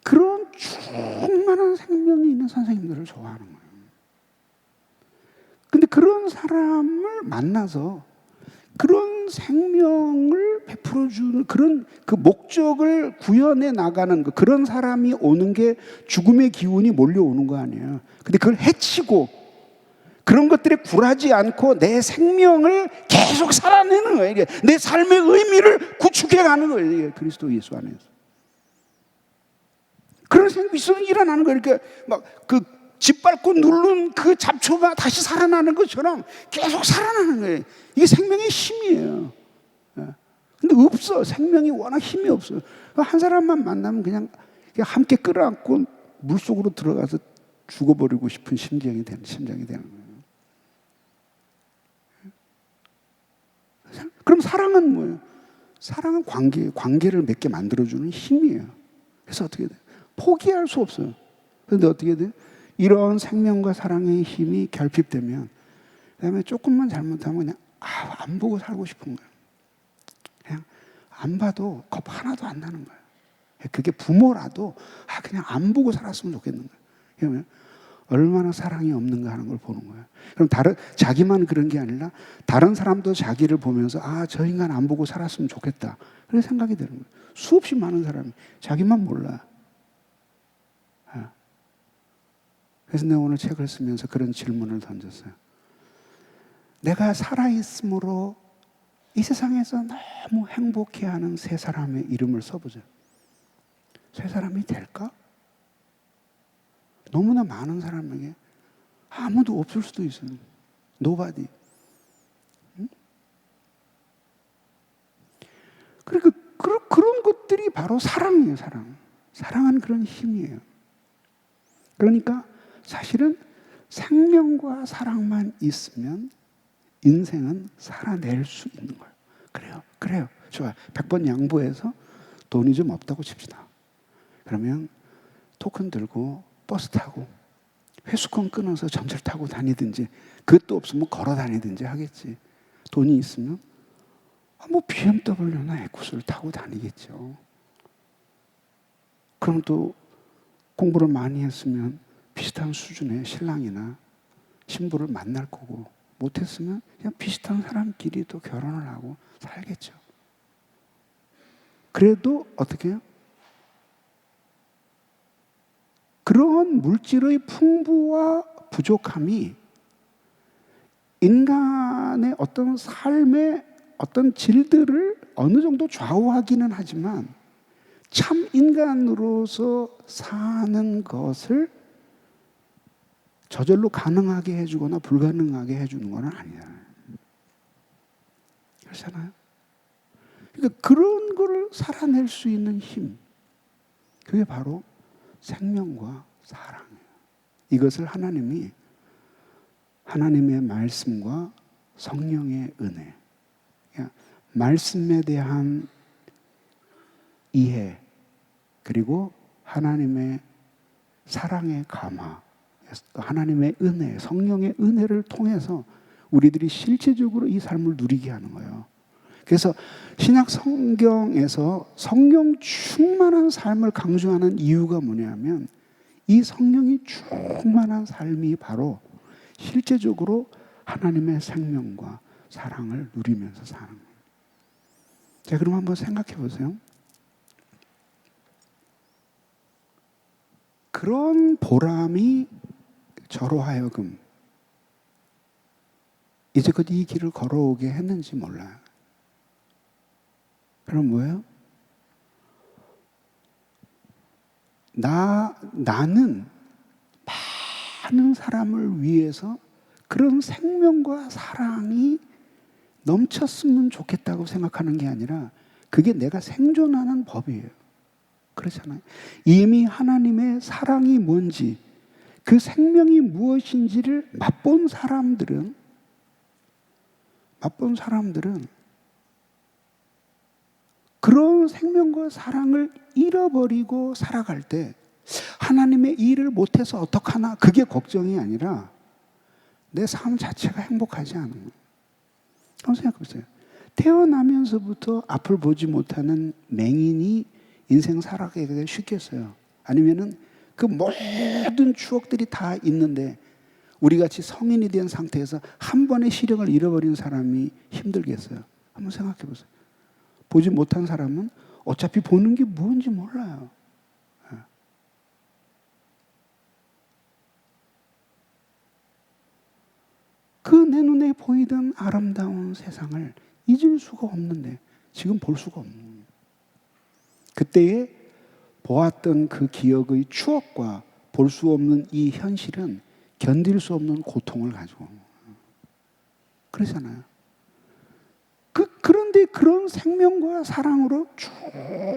그런 충만한 생명이 있는 선생님들을 좋아하는 거예요. 근데 그런 사람을 만나서 그런 생명을 베풀어주는 그런 그 목적을 구현해 나가는 그런 사람이 오는 게 죽음의 기운이 몰려오는 거 아니에요. 근데 그걸 해치고 그런 것들에 굴하지 않고 내 생명을 계속 살아내는 거예요. 이게 내 삶의 의미를 구축해 가는 거예요. 이게 그리스도 예수 안에서. 그런 생각이 있으면 일어나는 거예요. 이렇게 짓밟고 누른 그 잡초가 다시 살아나는 것처럼 계속 살아나는 거예요. 이게 생명의 힘이에요. 근데 없어. 생명이 워낙 힘이 없어요. 한 사람만 만나면 그냥 함께 끌어안고 물속으로 들어가서 죽어버리고 싶은 심정이 되는 거예요. 그럼 사랑은 뭐예요? 사랑은 관계를 맺게 만들어주는 힘이에요. 그래서 어떻게 돼요? 포기할 수 없어요. 그런데 어떻게 돼요? 이런 생명과 사랑의 힘이 결핍되면 그다음에 조금만 잘못하면 그냥 안 보고 살고 싶은 거예요. 그냥 안 봐도 겁 하나도 안 나는 거예요. 그게 부모라도 그냥 안 보고 살았으면 좋겠는 거예요. 그러면 얼마나 사랑이 없는가 하는 걸 보는 거예요. 그럼 자기만 그런 게 아니라 다른 사람도 자기를 보면서 저 인간 안 보고 살았으면 좋겠다. 그런 생각이 드는 거예요. 수없이 많은 사람이 자기만 몰라. 그래서 내가 오늘 책을 쓰면서 그런 질문을 던졌어요. 내가 살아있음으로 이 세상에서 너무 행복해하는 세 사람의 이름을 써보자. 세 사람이 될까? 너무나 많은 사람에게 아무도 없을 수도 있어요. Nobody. 응? 그러니까 그런 것들이 바로 사랑이에요. 사랑은 그런 힘이에요. 그러니까 사실은 생명과 사랑만 있으면 인생은 살아낼 수 있는 거예요. 그래요. 좋아요. 100번 양보해서 돈이 좀 없다고 칩시다. 그러면 토큰 들고 버스 타고 회수권 끊어서 전철 타고 다니든지, 그것도 없으면 걸어 다니든지 하겠지. 돈이 있으면 뭐 BMW나 에쿠스를 타고 다니겠죠. 그럼 또 공부를 많이 했으면 비슷한 수준의 신랑이나 신부를 만날 거고, 못했으면 그냥 비슷한 사람끼리 또 결혼을 하고 살겠죠. 그래도 어떻게 해요? 그런 물질의 풍부와 부족함이 인간의 어떤 삶의 어떤 질들을 어느 정도 좌우하기는 하지만, 참 인간으로서 사는 것을 저절로 가능하게 해주거나 불가능하게 해주는 건 아니잖아요. 그렇잖아요. 그러니까 그런 거를 살아낼 수 있는 힘, 그게 바로 생명과 사랑이에요. 이것을 하나님이 하나님의 말씀과 성령의 은혜, 그러니까 말씀에 대한 이해, 그리고 하나님의 사랑의 감화, 하나님의 은혜, 성령의 은혜를 통해서 우리들이 실제적으로 이 삶을 누리게 하는 거예요. 그래서 신약 성경에서 성령 충만한 삶을 강조하는 이유가 뭐냐면, 이 성령이 충만한 삶이 바로 실제적으로 하나님의 생명과 사랑을 누리면서 사는 거예요. 자, 그럼 한번 생각해 보세요. 그런 보람이 저로 하여금 이제껏 이 길을 걸어오게 했는지 몰라요. 그럼 뭐예요? 나는 많은 사람을 위해서 그런 생명과 사랑이 넘쳤으면 좋겠다고 생각하는 게 아니라, 그게 내가 생존하는 법이에요. 그렇잖아요. 이미 하나님의 사랑이 뭔지, 그 생명이 무엇인지를 맛본 사람들은 그런 생명과 사랑을 잃어버리고 살아갈 때 하나님의 일을 못해서 어떡하나, 그게 걱정이 아니라 내 삶 자체가 행복하지 않은 거예요. 한번 생각해 보세요. 태어나면서부터 앞을 보지 못하는 맹인이 인생 살아가기가 쉽겠어요? 아니면은 그 모든 추억들이 다 있는데 우리같이 성인이 된 상태에서 한 번의 시력을 잃어버린 사람이 힘들겠어요? 한번 생각해 보세요. 보지 못한 사람은 어차피 보는 게 뭔지 몰라요. 그 내 눈에 보이던 아름다운 세상을 잊을 수가 없는데 지금 볼 수가 없는 거예요. 그때에 보았던 그 기억의 추억과 볼 수 없는 이 현실은 견딜 수 없는 고통을 가지고 온 거예요. 그렇잖아요. 그런데 그런 생명과 사랑으로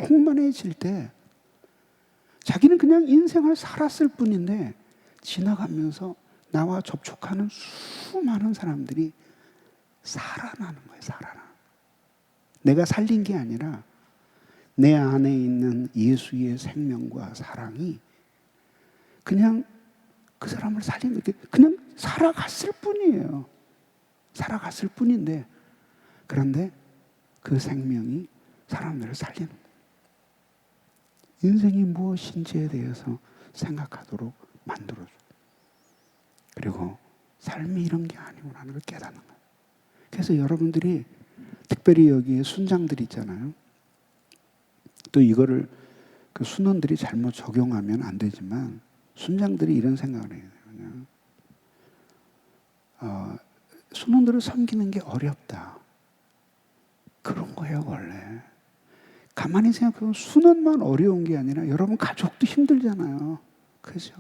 충만해질 때 자기는 그냥 인생을 살았을 뿐인데, 지나가면서 나와 접촉하는 수많은 사람들이 살아나는 거예요. 내가 살린 게 아니라 내 안에 있는 예수의 생명과 사랑이 그냥 그 사람을 살린, 그냥 살아갔을 뿐이에요. 살아갔을 뿐인데, 그런데 그 생명이 사람들을 살리는 거예요. 인생이 무엇인지에 대해서 생각하도록 만들어줘요. 그리고 삶이 이런 게 아니구나라는 걸 깨닫는 거예요. 그래서 여러분들이 특별히 여기에 순장들 있잖아요. 또 이거를 그 순원들이 잘못 적용하면 안 되지만, 순장들이 이런 생각을 해요. 순원들을 섬기는 게 어렵다. 그런 거예요, 원래. 가만히 생각해보면 순원만 어려운 게 아니라 여러분 가족도 힘들잖아요. 그렇죠?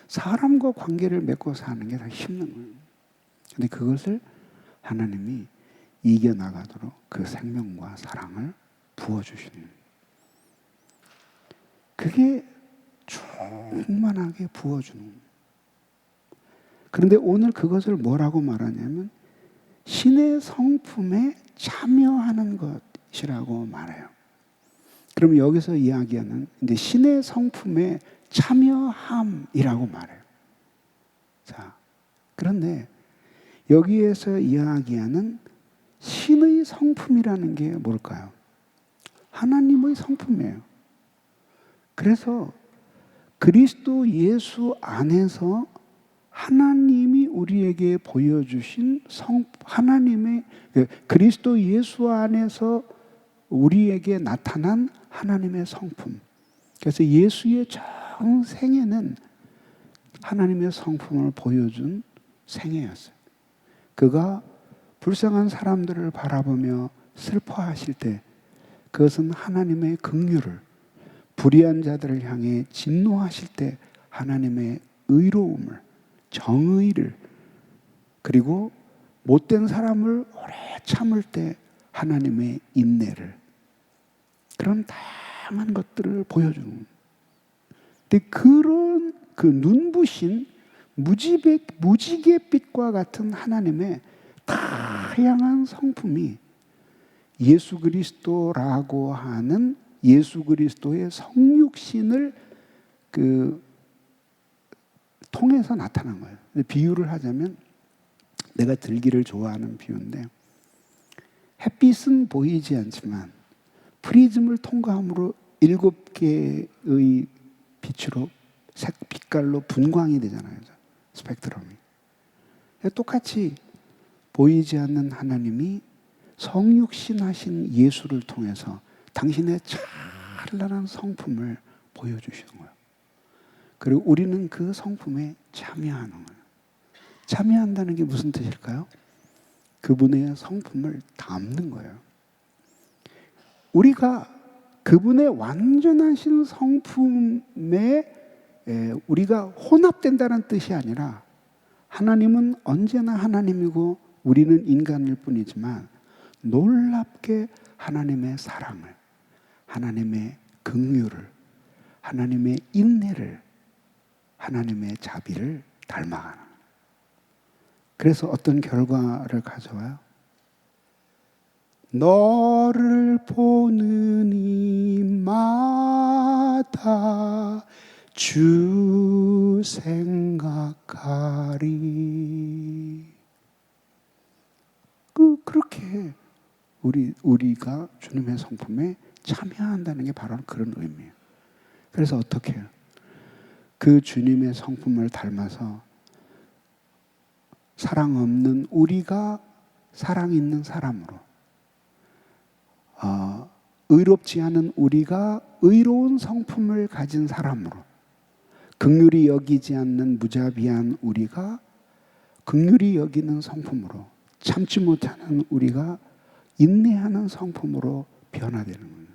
사람과 관계를 맺고 사는 게 다 힘든 거예요. 근데 그것을 하나님이 이겨나가도록 그 생명과 사랑을 부어주시는 거예요. 그게 충만하게 부어주는 거예요. 그런데 오늘 그것을 뭐라고 말하냐면 신의 성품에 참여하는 것이라고 말해요. 그럼 여기서 이야기하는 이제 신의 성품에 참여함이라고 말해요. 자, 그런데 여기에서 이야기하는 신의 성품이라는 게 뭘까요? 하나님의 성품이에요. 그래서 그리스도 예수 안에서 하나님이 우리에게 보여주신 하나님의 그리스도 예수 안에서 우리에게 나타난 하나님의 성품. 그래서 예수의 전 생애는 하나님의 성품을 보여준 생애였어요. 그가 불쌍한 사람들을 바라보며 슬퍼하실 때 그것은 하나님의 긍휼을, 불의한 자들을 향해 진노하실 때 하나님의 의로움을, 정의를, 그리고 못된 사람을 오래 참을 때 하나님의 인내를, 그런 다양한 것들을 보여주는 거예요. 근데 그런 그 눈부신 무지갯빛과 같은 하나님의 다양한 성품이 예수 그리스도라고 하는 예수 그리스도의 성육신을 통해서 나타난 거예요. 비유를 하자면, 내가 들기를 좋아하는 비유인데, 햇빛은 보이지 않지만 프리즘을 통과함으로 7개의 빛으로 빛깔로 분광이 되잖아요. 스펙트럼이. 똑같이 보이지 않는 하나님이 성육신 하신 예수를 통해서 당신의 찬란한 성품을 보여주시는 거예요. 그리고 우리는 그 성품에 참여하는 거예요. 참여한다는 게 무슨 뜻일까요? 그분의 성품을 담는 거예요. 우리가 그분의 완전하신 성품에 우리가 혼합된다는 뜻이 아니라, 하나님은 언제나 하나님이고 우리는 인간일 뿐이지만 놀랍게 하나님의 사랑을, 하나님의 긍휼을, 하나님의 인내를, 하나님의 자비를 닮아가는. 그래서 어떤 결과를 가져와요? 너를 보는 이마다 주 생각하리. 그렇게 우리가 주님의 성품에 참여한다는 게 바로 그런 의미예요. 그래서 어떻게 해요? 그 주님의 성품을 닮아서 사랑 없는 우리가 사랑 있는 사람으로, 의롭지 않은 우리가 의로운 성품을 가진 사람으로, 긍휼히 여기지 않는 무자비한 우리가 긍휼히 여기는 성품으로, 참지 못하는 우리가 인내하는 성품으로 변화되는 거예요.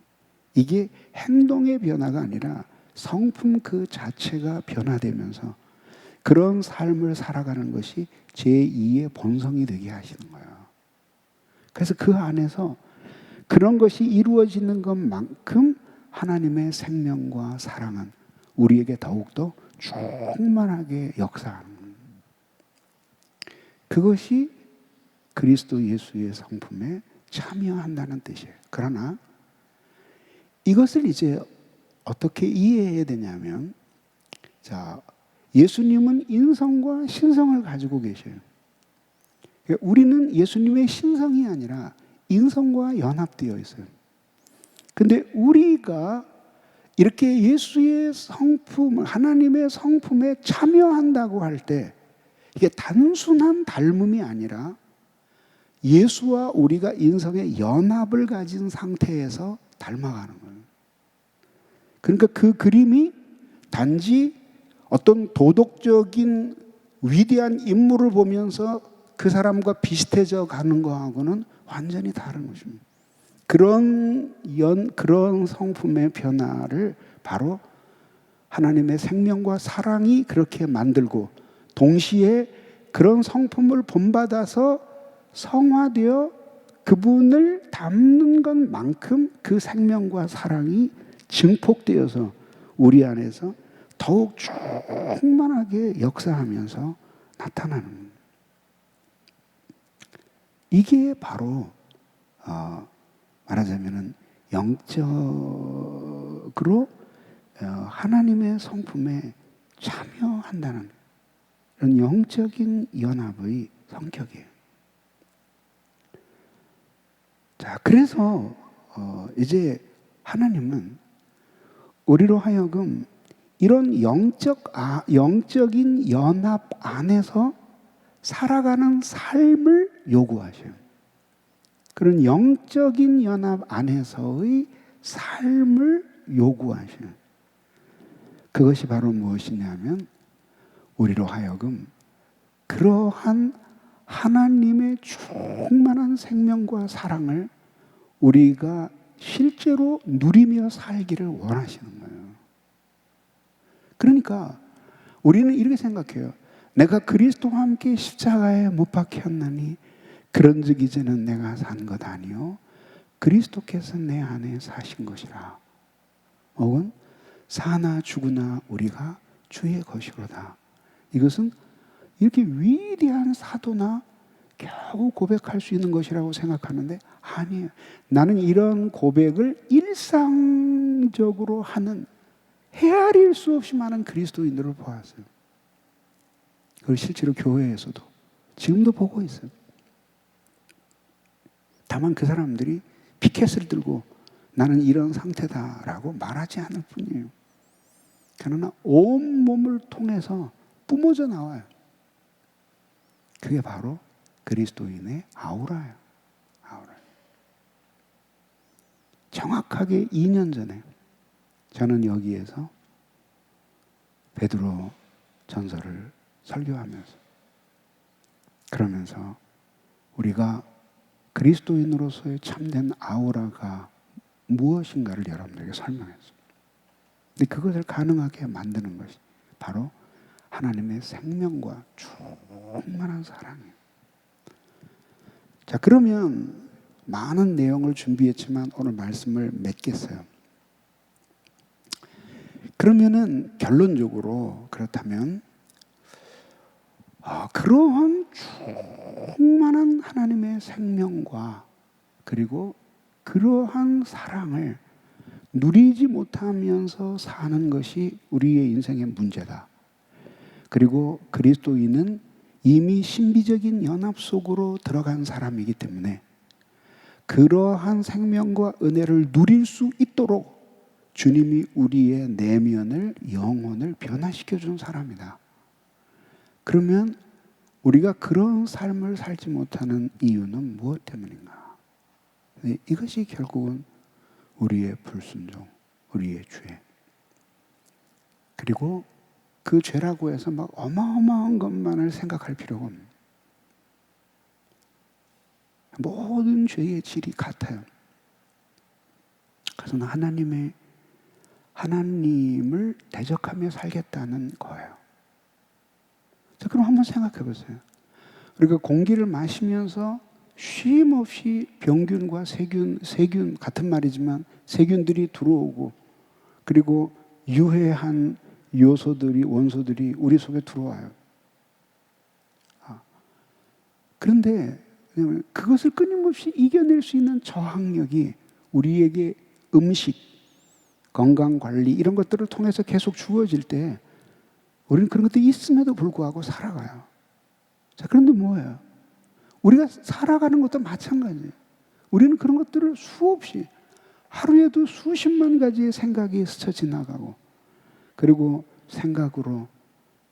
이게 행동의 변화가 아니라 성품 그 자체가 변화되면서 그런 삶을 살아가는 것이 제2의 본성이 되게 하시는 거예요. 그래서 그 안에서 그런 것이 이루어지는 것만큼 하나님의 생명과 사랑은 우리에게 더욱더 충만하게 역사하는 거예요. 그것이 그리스도 예수의 성품에 참여한다는 뜻이에요. 그러나 이것을 이제 어떻게 이해해야 되냐면, 자, 예수님은 인성과 신성을 가지고 계셔요. 우리는 예수님의 신성이 아니라 인성과 연합되어 있어요. 근데 우리가 이렇게 예수의 성품, 하나님의 성품에 참여한다고 할 때 이게 단순한 닮음이 아니라 예수와 우리가 인성의 연합을 가진 상태에서 닮아가는 거예요. 그러니까 그 그림이 단지 어떤 도덕적인 위대한 인물을 보면서 그 사람과 비슷해져 가는 거하고는 완전히 다른 것입니다. 그런 성품의 변화를 바로 하나님의 생명과 사랑이 그렇게 만들고, 동시에 그런 성품을 본받아서 성화되어 그분을 닮는 것만큼 그 생명과 사랑이 증폭되어서 우리 안에서 더욱 충만하게 역사하면서 나타나는 거예요. 이게 바로 말하자면은 영적으로 하나님의 성품에 참여한다는 이런 영적인 연합의 성격이에요. 자, 그래서 이제 하나님은 우리로 하여금 이런 영적인 연합 안에서 살아가는 삶을 요구하셔요. 그런 영적인 연합 안에서의 삶을 요구하셔요. 그것이 바로 무엇이냐면 우리로 하여금 그러한 하나님의 충만한 생명과 사랑을 우리가 실제로 누리며 살기를 원하시는 거예요. 그러니까 우리는 이렇게 생각해요. 내가 그리스도와 함께 십자가에 못 박혔나니 그런즉 이제는 내가 산 것 아니요 그리스도께서 내 안에 사신 것이라. 혹은 사나 죽으나 우리가 주의 것이로다. 이것은 이렇게 위대한 사도나 겨우 고백할 수 있는 것이라고 생각하는데 아니에요. 나는 이런 고백을 일상적으로 하는 헤아릴 수 없이 많은 그리스도인들을 보았어요. 그걸 실제로 교회에서도 지금도 보고 있어요. 다만 그 사람들이 피켓을 들고 나는 이런 상태다라고 말하지 않을 뿐이에요. 그러나 온몸을 통해서 뿜어져 나와요. 그게 바로 그리스도인의 아우라예요. 아우라. 정확하게 2년 전에 저는 여기에서 베드로 전서를 설교하면서 그러면서 우리가 그리스도인으로서의 참된 아우라가 무엇인가를 여러분들에게 설명했습니다. 근데 그것을 가능하게 만드는 것이 바로 하나님의 생명과 충만한 사랑이에요. 자, 그러면 많은 내용을 준비했지만 오늘 말씀을 맺겠어요. 그러면은 결론적으로 그렇다면 그러한 충만한 하나님의 생명과 그리고 그러한 사랑을 누리지 못하면서 사는 것이 우리의 인생의 문제다. 그리고 그리스도인은 이미 신비적인 연합 속으로 들어간 사람이기 때문에 그러한 생명과 은혜를 누릴 수 있도록 주님이 우리의 내면을, 영혼을 변화시켜 준 사람이다. 그러면 우리가 그런 삶을 살지 못하는 이유는 무엇 때문인가? 이것이 결국은 우리의 불순종, 우리의 죄. 그리고 그 죄라고 해서 막 어마어마한 것만을 생각할 필요가 없는. 모든 죄의 질이 같아요. 그래서 하나님을 대적하며 살겠다는 거예요. 자, 그럼 한번 생각해 보세요. 우리가 공기를 마시면서 쉼 없이 병균과 세균 같은 말이지만 세균들이 들어오고 그리고 유해한 요소들이, 원소들이 우리 속에 들어와요. 그런데 그것을 끊임없이 이겨낼 수 있는 저항력이 우리에게 음식, 건강관리 이런 것들을 통해서 계속 주어질 때 우리는 그런 것들이 있음에도 불구하고 살아가요. 자, 그런데 뭐예요? 우리가 살아가는 것도 마찬가지예요. 우리는 그런 것들을 수없이 하루에도 수십만 가지의 생각이 스쳐 지나가고 그리고 생각으로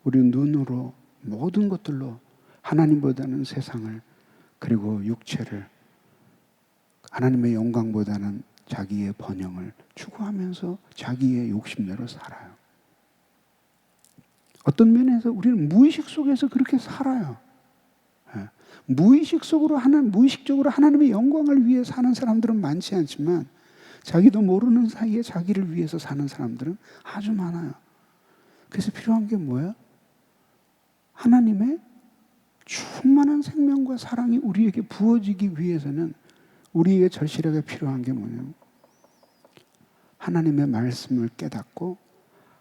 우리 눈으로 모든 것들로 하나님보다는 세상을 그리고 육체를 하나님의 영광보다는 자기의 번영을 추구하면서 자기의 욕심대로 살아요. 어떤 면에서 우리는 무의식 속에서 그렇게 살아요. 무의식적으로 하나님의 영광을 위해 사는 사람들은 많지 않지만 자기도 모르는 사이에 자기를 위해서 사는 사람들은 아주 많아요. 그래서 필요한 게 뭐예요? 하나님의 충만한 생명과 사랑이 우리에게 부어지기 위해서는 우리에게 절실하게 필요한 게 뭐냐면 하나님의 말씀을 깨닫고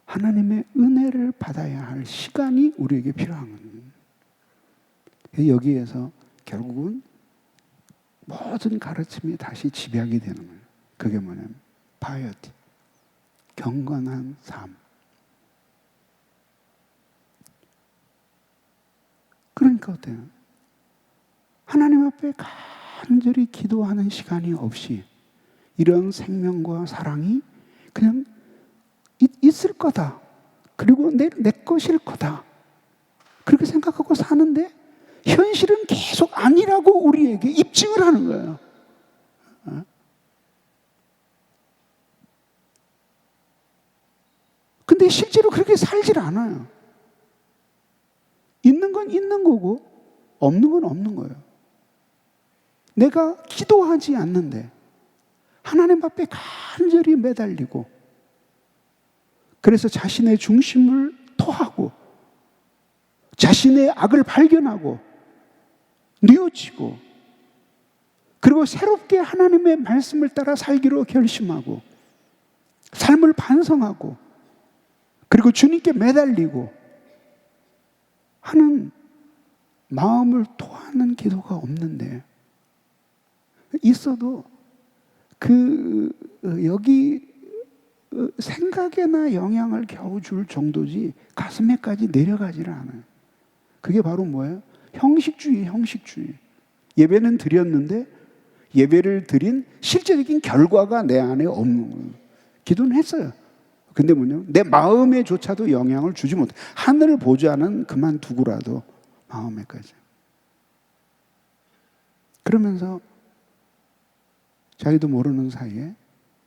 하나님의 은혜를 받아야 할 시간이 우리에게 필요한 거예요. 여기에서 결국은 모든 가르침이 다시 집약이 되는 거예요. 그게 뭐냐면 파이어티, 경건한 삶. 그러니까 어때요? 하나님 앞에 간절히 기도하는 시간이 없이 이런 생명과 사랑이 그냥 있을 거다. 그리고 내 것일 거다. 그렇게 생각하고 사는데 현실은 계속 아니라고 우리에게 입증을 하는 거예요. 근데 실제로 그렇게 살질 않아요. 있는 건 있는 거고 없는 건 없는 거예요. 내가 기도하지 않는데 하나님 앞에 간절히 매달리고 그래서 자신의 중심을 토하고 자신의 악을 발견하고 뉘우치고 그리고 새롭게 하나님의 말씀을 따라 살기로 결심하고 삶을 반성하고 그리고 주님께 매달리고 하는 마음을 토하는 기도가 없는데 있어도 여기 생각에나 영향을 겨우 줄 정도지 가슴에까지 내려가지를 않아요. 그게 바로 뭐예요? 형식주의. 예배는 드렸는데 예배를 드린 실제적인 결과가 내 안에 없는 거예요. 기도는 했어요. 근데 뭐냐? 내 마음에조차도 영향을 주지 못해. 하늘을 보자는 그만두고라도 마음에까지. 그러면서 자기도 모르는 사이에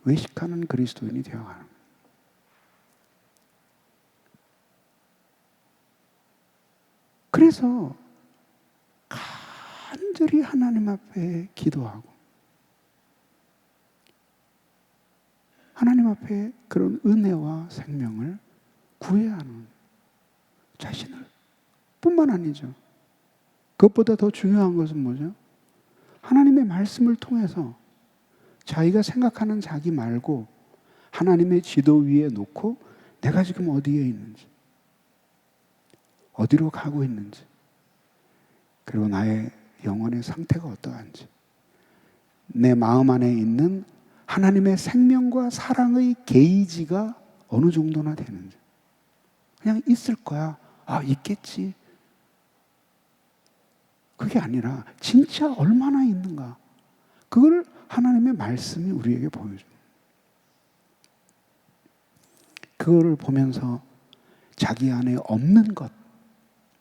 외식하는 그리스도인이 되어가는 거예요. 그래서 간절히 하나님 앞에 기도하고 하나님 앞에 그런 은혜와 생명을 구해야 하는 자신을 뿐만 아니죠. 그것보다 더 중요한 것은 뭐죠? 하나님의 말씀을 통해서 자기가 생각하는 자기 말고 하나님의 지도 위에 놓고 내가 지금 어디에 있는지 어디로 가고 있는지 그리고 나의 영혼의 상태가 어떠한지 내 마음 안에 있는 하나님의 생명과 사랑의 게이지가 어느 정도나 되는지 그냥 있을 거야. 아, 있겠지. 그게 아니라 진짜 얼마나 있는가. 그걸 하나님의 말씀이 우리에게 보여줍니다. 그거를 보면서 자기 안에 없는 것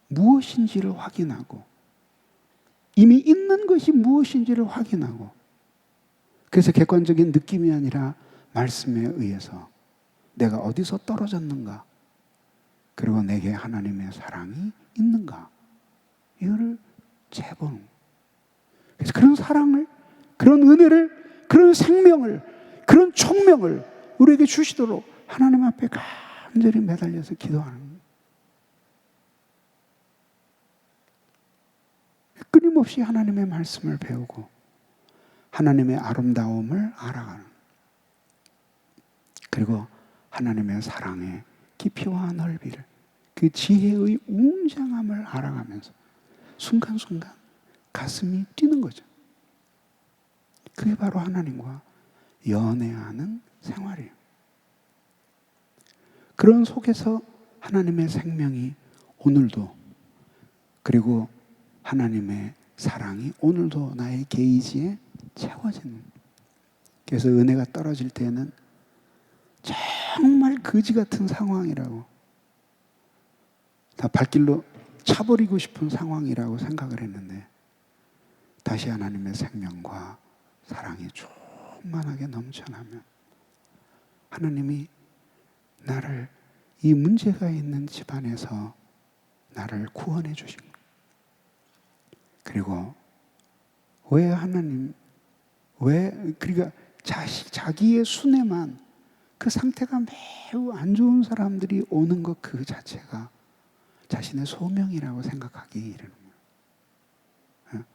무엇인지를 확인하고 이미 있는 것이 무엇인지를 확인하고 그래서 객관적인 느낌이 아니라 말씀에 의해서 내가 어디서 떨어졌는가 그리고 내게 하나님의 사랑이 있는가 이거를 재보는 거예요. 그래서 그런 사랑을 그런 은혜를 그런 생명을 그런 총명을 우리에게 주시도록 하나님 앞에 간절히 매달려서 기도하는 거예요. 끊임없이 하나님의 말씀을 배우고 하나님의 아름다움을 알아가는 그리고 하나님의 사랑의 깊이와 넓이를 그 지혜의 웅장함을 알아가면서 순간순간 가슴이 뛰는 거죠. 그게 바로 하나님과 연애하는 생활이에요. 그런 속에서 하나님의 생명이 오늘도 그리고 하나님의 사랑이 오늘도 나의 게이지에 채워지는. 그래서 은혜가 떨어질 때는 정말 거지 같은 상황이라고 다 발길로 차버리고 싶은 상황이라고 생각을 했는데 다시 하나님의 생명과 사랑이 충만하게 넘쳐나면 하나님이 나를 이 문제가 있는 집안에서 나를 구원해 주신 거예요. 그리고 왜 하나님 그러니까 자기의 순애만 그 상태가 매우 안 좋은 사람들이 오는 것 그 자체가 자신의 소명이라고 생각하기 이르는 거예요.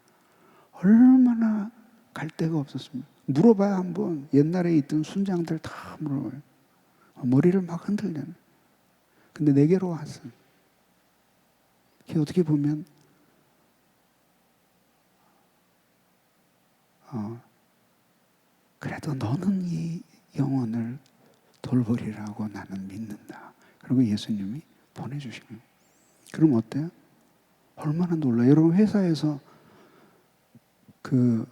얼마나 갈 데가 없었습니다. 물어봐야 한번 옛날에 있던 순장들 다 물어봐요. 머리를 막 흔들잖아요. 근데 내게로 왔어요. 어떻게 보면 그래도 너는 이 영혼을 돌보리라고 나는 믿는다. 그리고 예수님이 보내주신 거예요. 그럼 어때요? 얼마나 놀라요. 여러분 회사에서 그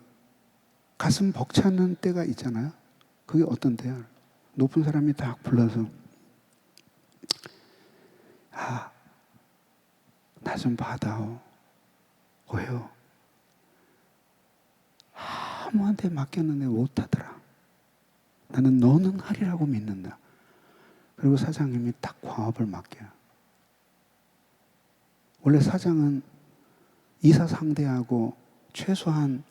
가슴 벅차는 때가 있잖아요. 그게 어떤 때야? 높은 사람이 딱 불러서 나 좀 받아오. 왜요? 아무한테 맡겼는데 못하더라. 나는 너는 하리라고 믿는다. 그리고 사장님이 딱 과업을 맡겨요. 원래 사장은 이사 상대하고 최소한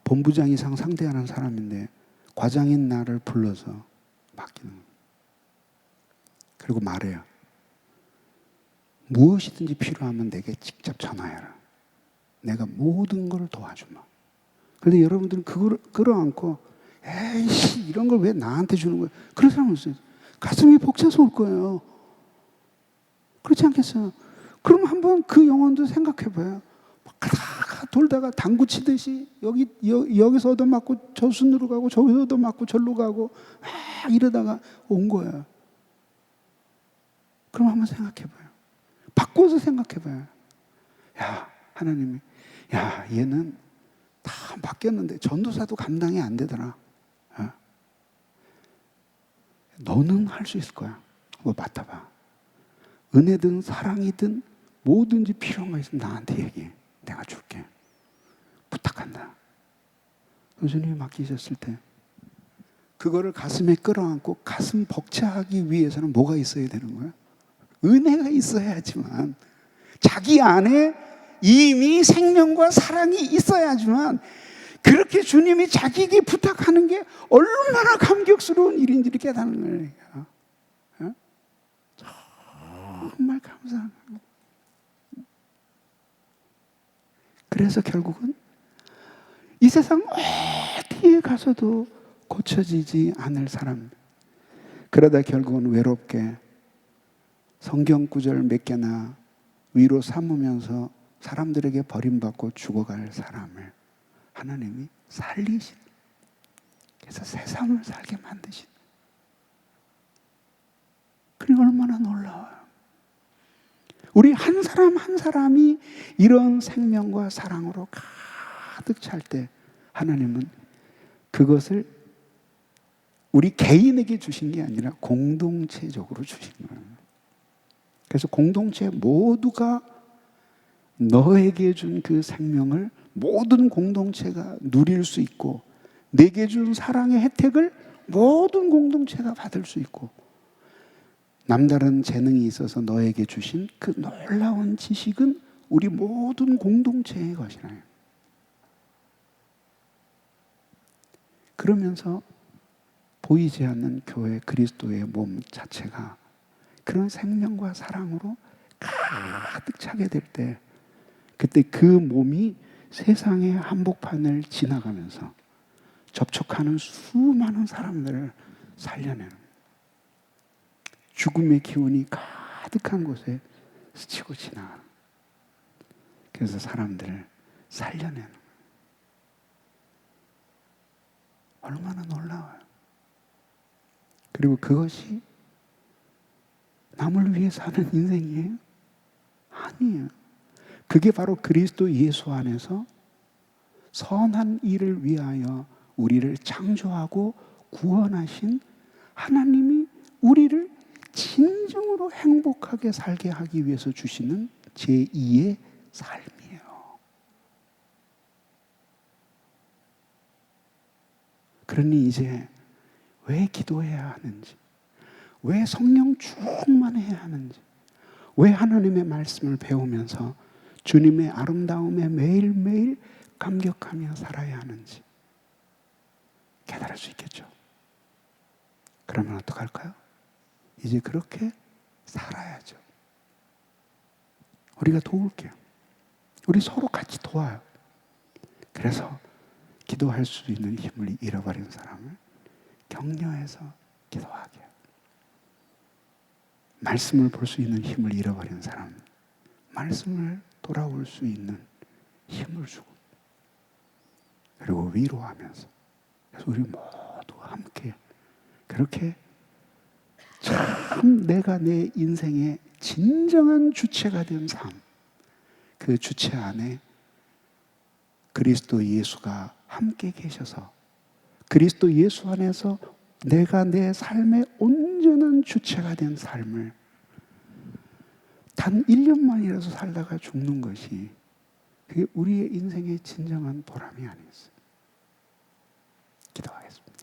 본부장 이상 상대하는 사람인데 과장인 나를 불러서 맡기는 거예요. 그리고 말해요. 무엇이든지 필요하면 내게 직접 전화해라. 내가 모든 걸 도와주마. 그런데 여러분들은 그걸 끌어안고 에이씨 이런 걸 왜 나한테 주는 거야? 그런 사람은 있어요. 가슴이 벅차서 올 거예요. 그렇지 않겠어요? 그럼 한번 그 영혼도 생각해봐요. 가다가 돌다가 당구 치듯이 여기서 얻어맞고 저 순으로 가고 저기서 얻어맞고 절로 가고 막 이러다가 온 거예요. 그럼 한번 생각해봐요. 바꿔서 생각해봐요. 야 하나님이 야 얘는 다 바뀌었는데 전도사도 감당이 안 되더라. 너는 할 수 있을 거야. 그거 맡아봐. 은혜든 사랑이든 뭐든지 필요한 거 있으면 나한테 얘기해. 내가 줄게. 부탁한다. 교수님이 맡기셨을 때 그거를 가슴에 끌어안고 가슴 벅차하기 위해서는 뭐가 있어야 되는 거야? 은혜가 있어야지만 자기 안에 이미 생명과 사랑이 있어야지만 그렇게 주님이 자기에게 부탁하는 게 얼마나 감격스러운 일인지를 깨닫는 거예요. 정말 감사합니다. 그래서 결국은 이 세상 어디에 가서도 고쳐지지 않을 사람. 그러다 결국은 외롭게 성경 구절 몇 개나 위로 삼으면서 사람들에게 버림받고 죽어갈 사람을 하나님이 살리신. 그래서 새 삶을 살게 만드신. 그게 얼마나 놀라워요. 우리 한 사람 한 사람이 이런 생명과 사랑으로 가득 찰 때 하나님은 그것을 우리 개인에게 주신 게 아니라 공동체적으로 주신 거예요. 그래서 공동체 모두가 너에게 준 그 생명을 모든 공동체가 누릴 수 있고 내게 준 사랑의 혜택을 모든 공동체가 받을 수 있고 남다른 재능이 있어서 너에게 주신 그 놀라운 지식은 우리 모든 공동체의 것이라요. 그러면서 보이지 않는 교회 그리스도의 몸 자체가 그런 생명과 사랑으로 가득 차게 될 때 그때 그 몸이 세상의 한복판을 지나가면서 접촉하는 수많은 사람들을 살려내는 죽음의 기운이 가득한 곳에 스치고 지나가는 그래서 사람들을 살려내는 얼마나 놀라워요. 그리고 그것이 남을 위해 사는 인생이에요? 아니에요. 그게 바로 그리스도 예수 안에서 선한 일을 위하여 우리를 창조하고 구원하신 하나님이 우리를 진정으로 행복하게 살게 하기 위해서 주시는 제2의 삶이에요. 그러니 이제 왜 기도해야 하는지, 왜 성령 충만해야 하는지, 왜 하나님의 말씀을 배우면서 주님의 아름다움에 매일매일 감격하며 살아야 하는지 깨달을 수 있겠죠. 그러면 어떡할까요? 이제 그렇게 살아야죠. 우리가 도울게요. 우리 서로 같이 도와요. 그래서 기도할 수 있는 힘을 잃어버린 사람을 격려해서 기도하게 해요. 말씀을 볼 수 있는 힘을 잃어버린 사람, 말씀을 돌아올 수 있는 힘을 주고 그리고 위로하면서 그래서 우리 모두 함께 그렇게 참 내가 내 인생의 진정한 주체가 된 삶, 그 주체 안에 그리스도 예수가 함께 계셔서 그리스도 예수 안에서 내가 내 삶의 온전한 주체가 된 삶을 단 1년만이라도 살다가 죽는 것이 그게 우리의 인생의 진정한 보람이 아니겠어요. 기도하겠습니다.